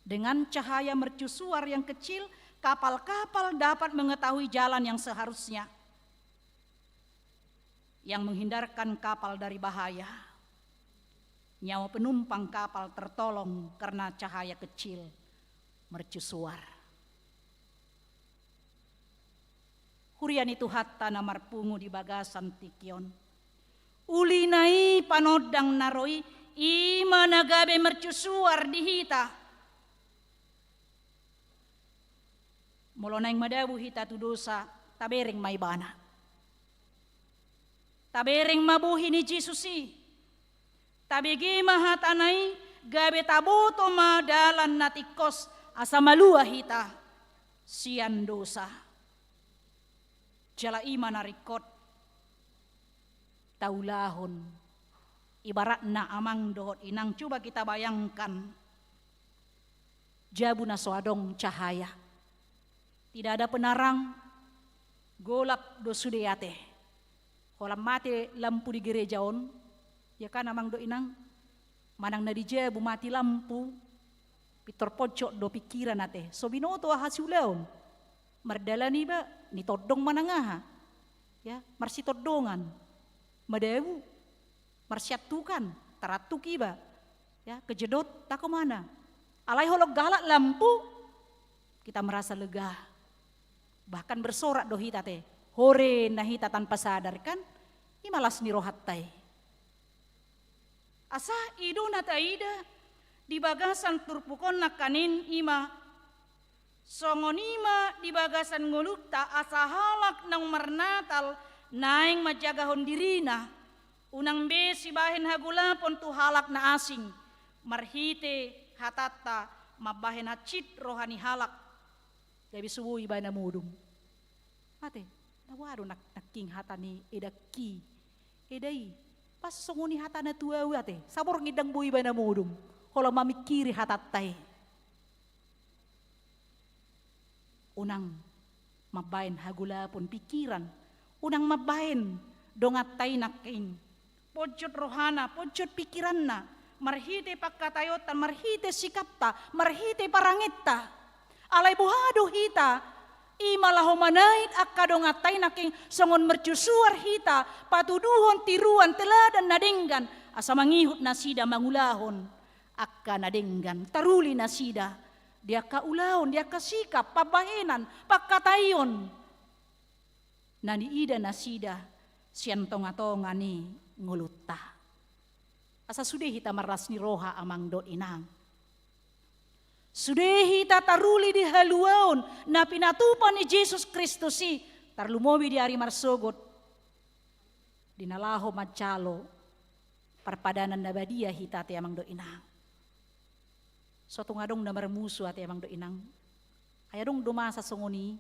S2: Dengan cahaya mercusuar yang kecil, kapal-kapal dapat mengetahui jalan yang seharusnya, yang menghindarkan kapal dari bahaya. Nyawa penumpang kapal tertolong karena cahaya kecil mercusuar. Hurian itu hatta namar pungu di bagasan tikion. Ulinai panodang naroi ima nagabe mercusuar di hita. Molonang madabu hita tu dosa tabering may bana. Tabering mabuhi ni Jesusi. Tabigi mahatanay gabe tabuto madalan natikos asa malua hita sian dosa. Jala ima narikot taulahon ibarat na amang dohot inang. Coba kita bayangkan jabu na soadong cahaya. Tidak ada penarang, golap do sudeyate. Kolam mati lampu di gerejaon, ya kan amang do inang, manang na di jabu mati lampu, pitor pojok do pikiran ate. So binoto hasiulaon, mardalani ba, ni todong manangaha, ya marsi todongan, madewu, marsiatukan, taratuki ba, ya kejedot tak kemana. Alai holok galak lampu, kita merasa lega. Bahkan bersorak dohita teh, hore nahita tanpa sadar kan, imalas ni rohatai. Asa idu nataida di bagasan turpukon nakanin ima, songonima di bagasan ngulukta asa halak nang marnatal naing majagahon dirina, unang besi bahen hagulapon tu halak na asing, marhite hatata mabahen hacit rohani halak. Gabi subuhi ba na mudum. Ate, nawaro naking hata ni edaki. Edai, pas songoni hata na tuawi ate, sabor ngidang buhi ba na mudum. Kalau mamikiri hatatay. Unang mabain hagulapon pikiran. Unang mabain dongatay naking. Pojot rohana, pojot pikiran na. Marhite pagkatayotan, marhite sikapta, marhite parangita. Alay buhado hita, imalaho manait akadong atay naking songon mercusuar hita, patuduhon tiruan teladan nadenggan, asa mangihut na sida mangulahon, akka nadenggan, taruli na sida, dia kaulahon, dia kasikap, pabahenan, pagkatayon, naniida na sida, siyantonga-tonga ni nguluta. Asa sudah hita maras ni roha amang do inang. Sudah hita taruli di haluaon na pinatupan ni Jesus Kristus si tarlumobi di hari marsogot dinalaho macalo parpadanan na badia hita ti amang do inang. So tungadong na marmuso ati amang do inang. Ayadong dumasa songoni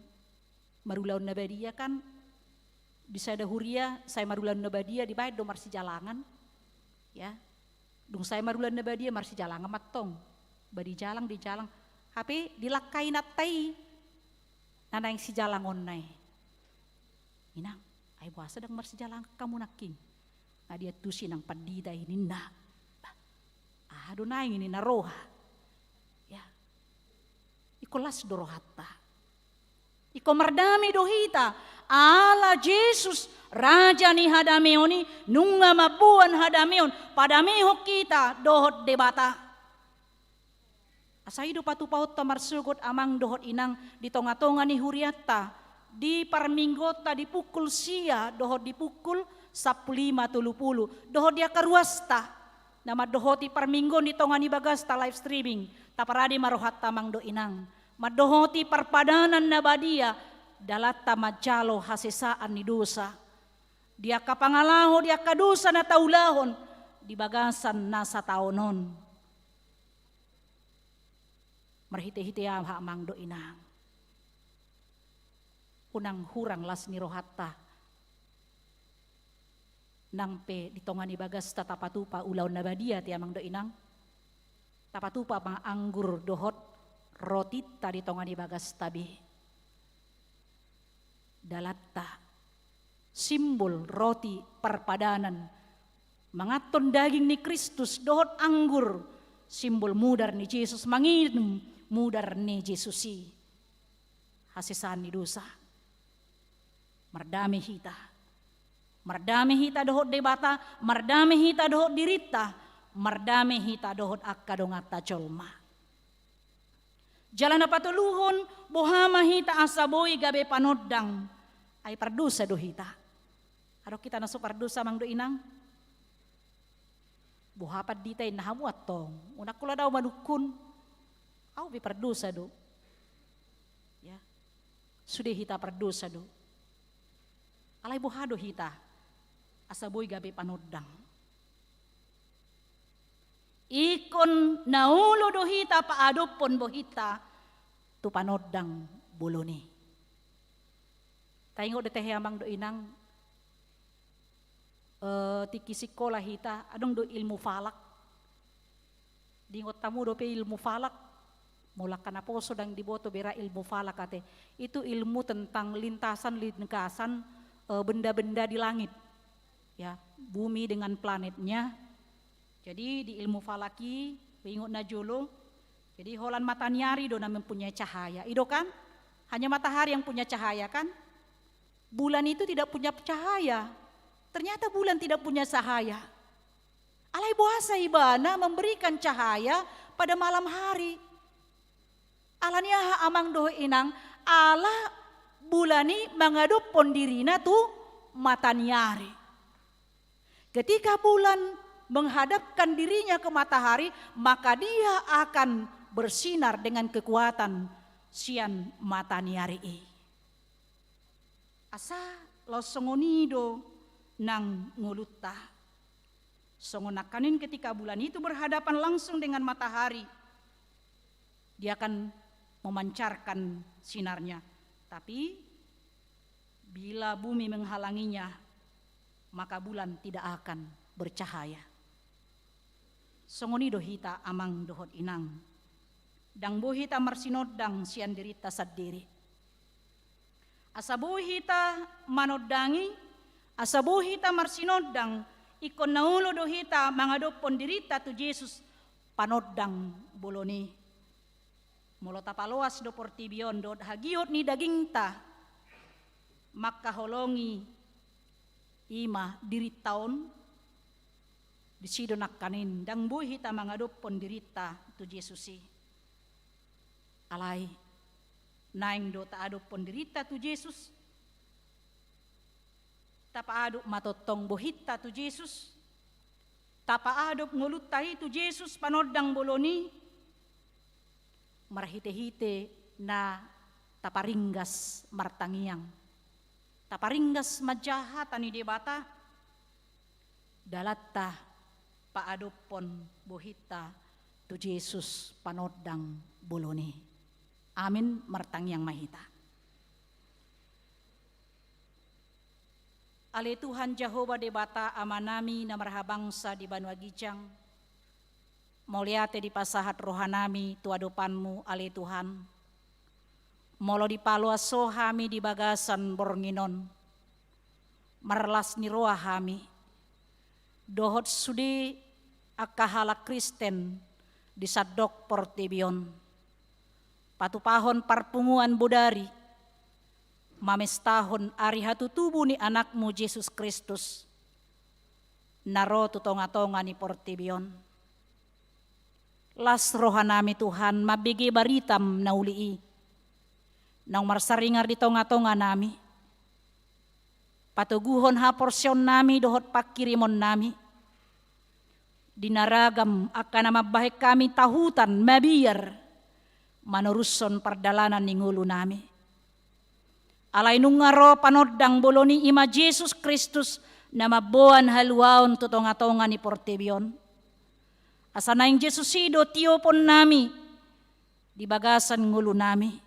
S2: marulaon na badia kan di sada huria saya marulaon na badia di bayad do marsi jalangan. Ya. Dung saya marulan na badia marsi jalangan matong. Badi jalang di jalang, tapi dilakai natai, nana yang si jalang onai. Inang, ay buasa dang marsi jalang kamu naking. Nah dia tusi nang padida ini na. Aduh naing ini naroha. Ya, ikolas dorohata. Iko mardami dohita, ala Jesus Raja ni hadameoni, nunga mabuan hadameon, padamihok kita dohot debata. Asaido patupaut tamarsugot amang dohot inang di tonga-tonga ni huriata di parminggota di pukul sia dohot di pukul 15.30 dohot dia karuasta nama dohot di parminggon di tonga ni bagasta live streaming taparadi marohat tamang do inang madohoti parpadanan na badia dalata majalo hasesaan ni dosa dia kapangalaho dia kadusa na taulahon di bagasan nasa taonon marhite-hite amang do inang unang hurang las ni rohatta nang pe ditongan ibagas tatapatupa ulaw na badia ti amang do inang tapatupa pang anggur dohot roti tadi tongan ibagas tabi dalatta simbol roti perpadanan mangaton daging ni Kristus dohot anggur simbol mudar ni Yesus manginum mudar ni Yesusi hasisan ni dosa mardami hita dohot debata mardami hita dohot dirita mardami hita dohot akkadongata colma jalan patuluhon bohama hita asaboy gabe panodang ay pardusa do hita aro kita naso pardusa mang do inang buhapat ditay nahamuat tong unak kula daw manukun au bi pardusa do ya sudah hita pardusa do alay buhado hita asaboy gabe panodang ikon naulo do hita paadopon bohita tu panodang buloni taingo de tehe amang do inang tiki sikola hita adong do ilmu falak dingot tamu do pe ilmu falak mulak kana poso dang diboto bera ilmu falak ate itu ilmu tentang lintasan benda-benda di langit ya bumi dengan planetnya jadi di ilmu falaki ingot najolo jadi holan matanyari do na mempunyai cahaya ido kan hanya matahari yang punya cahaya kan bulan itu tidak punya cahaya. Ternyata bulan tidak punya cahaya. Alai buasa ibana memberikan cahaya pada malam hari. Alania amang doh inang ala bulani mangadop pondirina tu matanyari. Ketika bulan menghadapkan dirinya ke matahari, maka dia akan bersinar dengan kekuatan sian matanyari. Asa lo songonido nang ngulutta. Songonakanin ketika bulan itu berhadapan langsung dengan matahari. Dia akan memancarkan sinarnya. Tapi bila bumi menghalanginya, maka bulan tidak akan bercahaya. Songoni dohita amang dohot inang. Dang bohita marsinodang sian dirita sadiri. Asa bohita manodangi asabuhita marsinodang ikon naulo dohita mangadopon dirita tu Yesus panodang boloni mulo tapaloas do portibion do hagiot ni dagingta maka holongi ima diritaon disido nakkanin dang buhita mangadopon dirita tu Yesusi alay naing do taadopon dirita tu Yesus tapaadop matotong bohita tu Yesus tapaadop ngulutai tu Yesus panodang boloni marhite-hite na taparinggas martangiang taparinggas majahatan ni debata dalatta paadopon bohita tu Yesus panodang boloni amin martangiang mahita. Ale Tuhan Jehovah debata amanami na marhabangsa di Banua Gijang. Moliate di pasahat rohanami tuadopanmu ale Tuhan. Molo di paluaso hami di bagasan bornginon. Marlas ni roa hami. Dohot sudi akahala Kristen di sadok portebion. Patupahon parpunguan budari. Mames tahun ari hatu tubuh ni anakmu Yesus Kristus. Naro tu tonga-tonga ni portibion. Las rohanami Tuhan, mabigi baritam na ulii. Nang marsaringar di tonga-tonga nami. Patuguhon ha porsyon nami dohot pakirimon nami. Dinaragam akan mabahik kami tahutan mabiyar. Manuruson pardalanan ni ngulu nami. Alay nung ngaro panodang boloni ima Jesus Kristus na mabuan haluaon tutonga-tonga ni Portebion. Asa na yung Jesus sido tiyopon nami, di bagasan ngulo nami.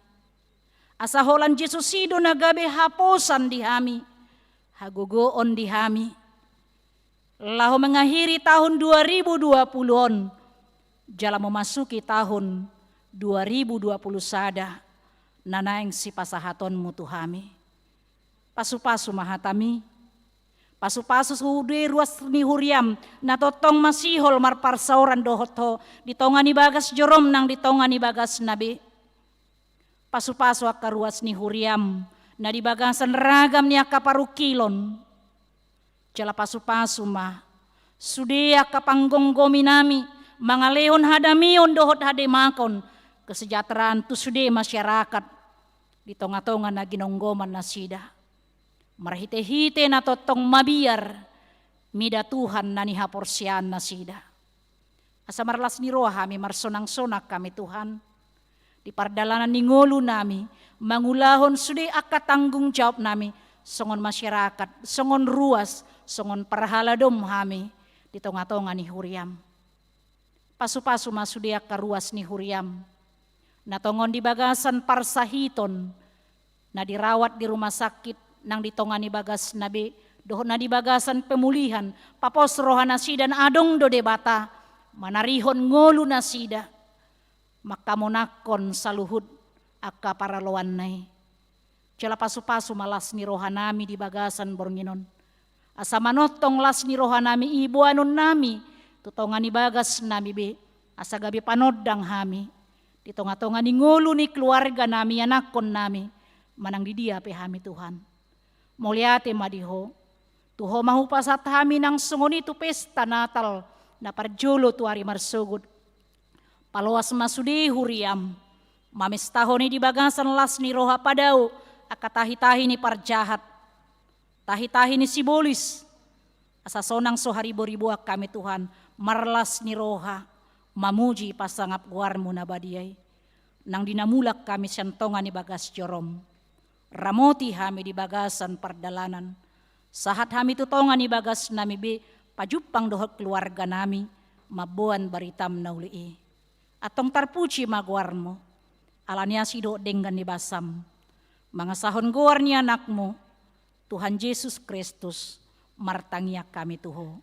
S2: Asa holan Jesus sido na gabi haposan di hami, hagugoon di hami. Laho mengahiri tahun 2020-on, jala memasuki tahun 2020 sada, nanaing si pasahaton mo tuhami. Pasu-pasu mahatami, pasu-pasu suhude ruas ni huriam, natotong masihol marparsauran dohoto, ditonga ni bagas jorom nang ditonga ni bagas nabi. Pasu-pasu akaruas ni huriam, na dibagasan ragam ni akaparukilon. Jala pasu-pasu ma, sudia kapanggonggomi nami, mga leon hadamion dohot hademakon, kesejahteraan tu sude masyarakat, ditonga-tonga na ginonggoman na sida. Marhite-hite na totong mabiyar, mida Tuhan na nihaporsyan na sida. Asa marlas ni roha mi marsonang-sonak kami Tuhan. Di pardalanan ni ngulu nami, mangulahon sudi akatanggung jawab nami, songon masyarakat, songon ruas, songon parhaladom hami, di tonga-tonga ni huriam. Pasu-pasu masudi akaruas ni huriam, natongon di bagasan parsahiton, na dirawat di rumah sakit, nang ditongani bagas nabi, dohon na di bagasan pemulihan, papos rohana sida na adong do debata, manarihon ngolu na sida, makamonakon saluhud akka paraloan nai. Jala pasu-pasu malas ni rohanami di bagasan bornginon. Asa manotong las ni rohanami ibuanon nami, tutongani bagas nami be, asa gabi panodang hami, ditonga-tonga ni ngulu ni keluarga nami, anakon nami, manang di dia pe hami Tuhan. Mulyate madiho, tuho mahupasat hami nang sungoni tu pesta Natal na parjolo tu hari marsugud. Palawas masudi huriam, mamestahoni di bagasan las ni roha padau, akatahi-tahi ni parjahat, tahi-tahi ni sibolis. Asa sonang so haribo-ribuak kami Tuhan, marlas ni roha, mamuji pasangap guarmu na badiyay. Nang dinamulak kami santongan ni bagas jorom. Ramoti hami di bagasan pardalanan. Sahat hami tutongan ni bagas nami be, pajupang dohot keluarga nami, mabuan baritam na ulii. Atong tarpuci maguarmo, alanya sido denggan ni basam. Mga sahon guar ni anakmu, Tuhan Yesus Kristus, martangya kami tuho.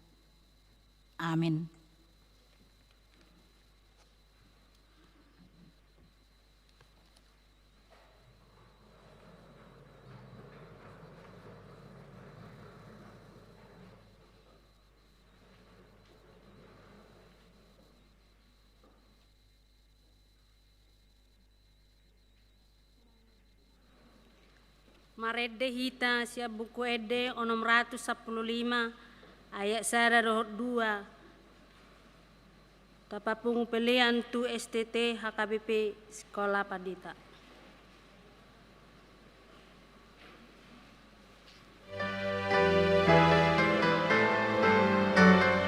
S2: Amin.
S3: Marede hita siya buku ede onom 115 ayat sada roh 2. Tapapung pelian tu STT HKBP Sekolah Padita.
S4: Mari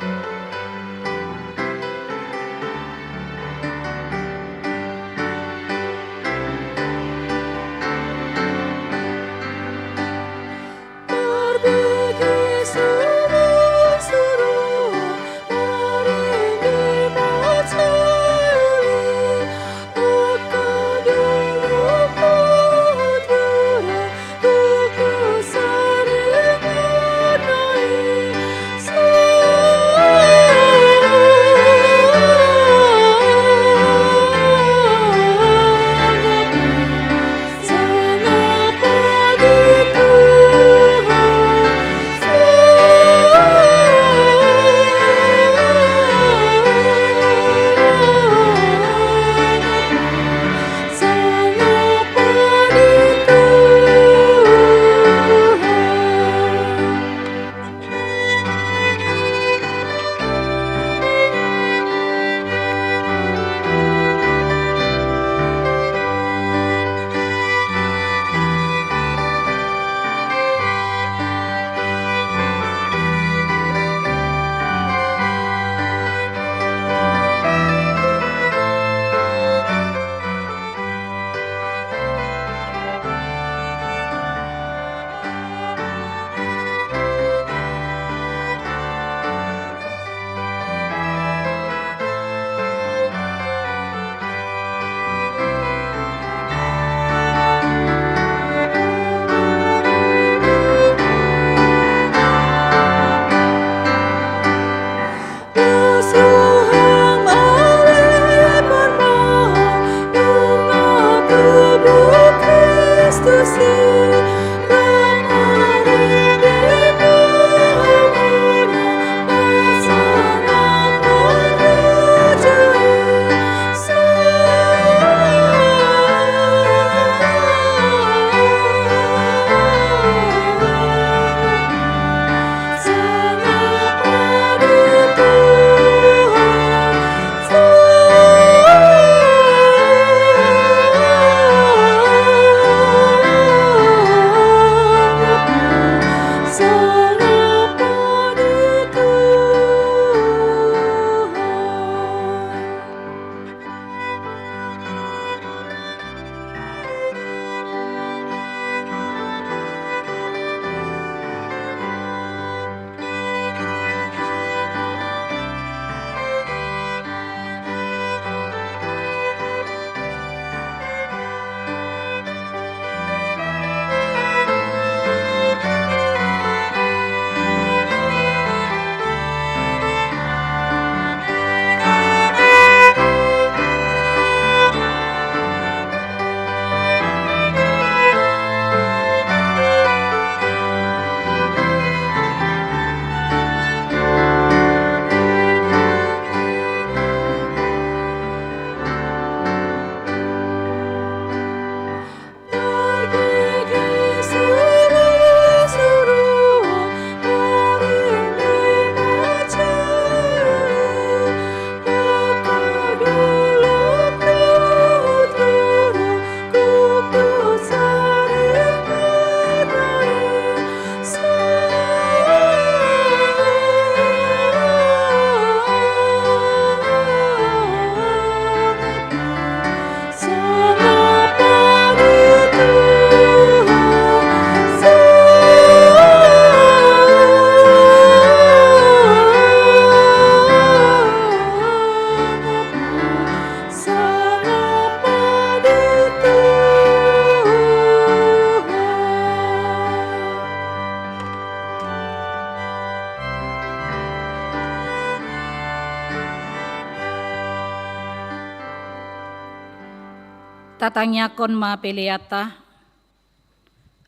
S2: tatangnyakon ma peleata.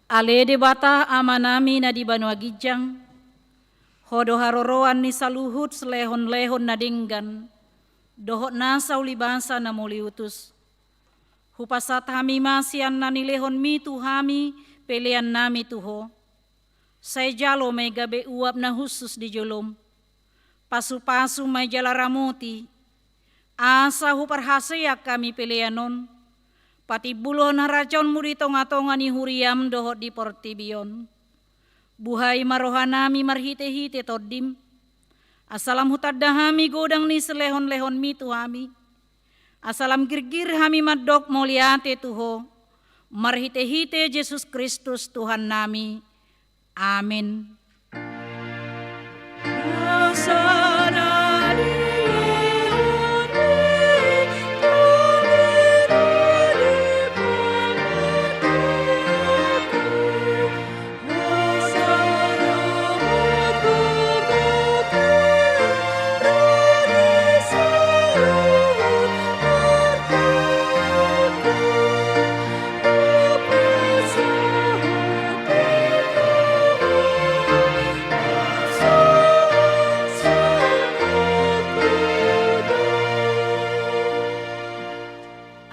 S2: Ale de bata amanami na di Banua Gijang, hodo haroroan ni saluhut selehon-lehon na dinggan, dohot nasa ulibasa na muliutus. Hupasat hami masian na nilehon mi tuhami pelean nami tuho. Say jalo may gabe uap na husus di jolom. Pasu-pasu may jalaramuti. Asa huparhaseyak kami peleanon. Pati bulo na rajon mo dito nga ni huriam dohot di portibion. Buhay marohanami marhite-hite todim. Asalam hutadahami godang ni selehon-lehon mi tuhami. Asalam girgir hami madok moliate tuho. Marhite-hite Yesus Kristus Tuhan nami. Amin.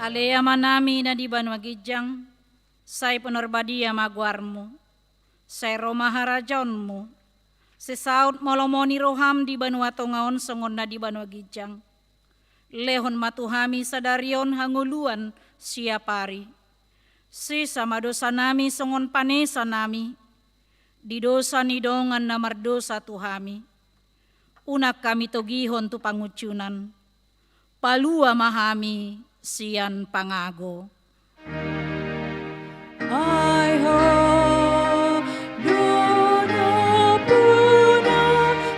S2: Alea manami na di Banua Gijang, say penorbadia magwarmu, say romaharajonmu, si saud molomoni roham di Banua Tongaon songon na di Banua Gijang, lehon matuhami sadarion hanguluan siapari, si sama dosa nami songon panesa nami, di dosa nidongan na mardosa tuhami, unak kami togihon tu pangucunan, palua mahami, sian pangago.
S4: Ai ho dona puna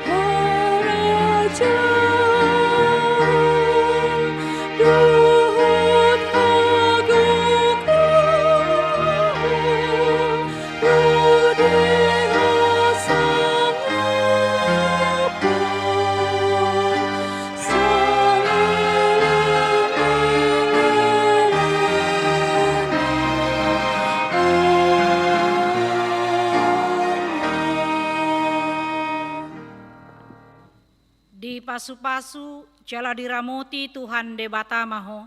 S4: harajan duhut haguku ruding asang lapun
S2: Di pasu-pasu jala diramuti Tuhan de batamaho.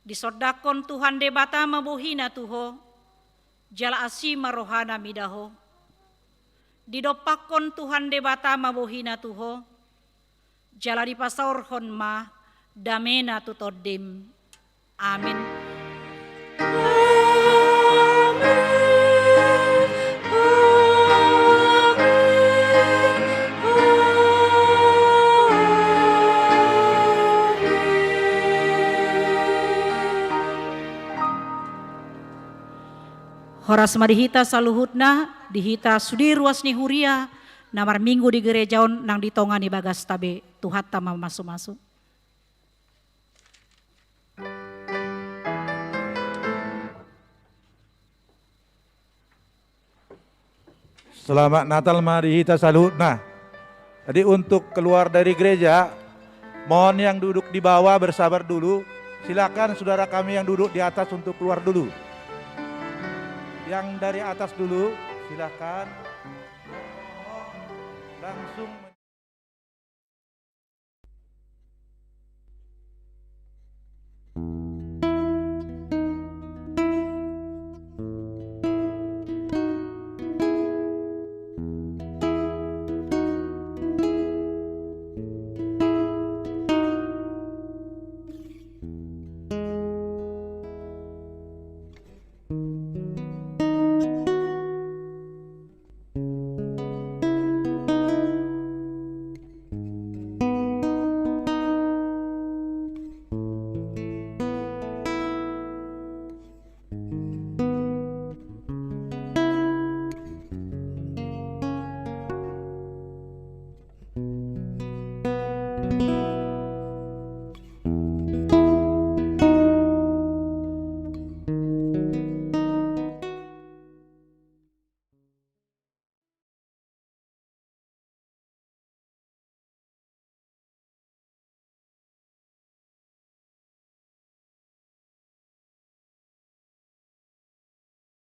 S2: Disodakon Tuhan de batama bohina tuho. Jala asima rohana midaho. Didopakon Tuhan de batama bohina tuho. Jala dipasaurhon ma damena tutodim. Amin. Horas madihita saluhutna, dihita sudi ruas ni huria, namar minggu di gerejaon nang ditonga ni bagas tabe, tuhat tama masuk-masuk.
S5: Selamat Natal marihita saluhutna. Jadi untuk keluar dari gereja, mohon yang duduk di bawah bersabar dulu. Silakan saudara kami yang duduk di atas untuk keluar dulu. Yang dari atas dulu, silakan langsung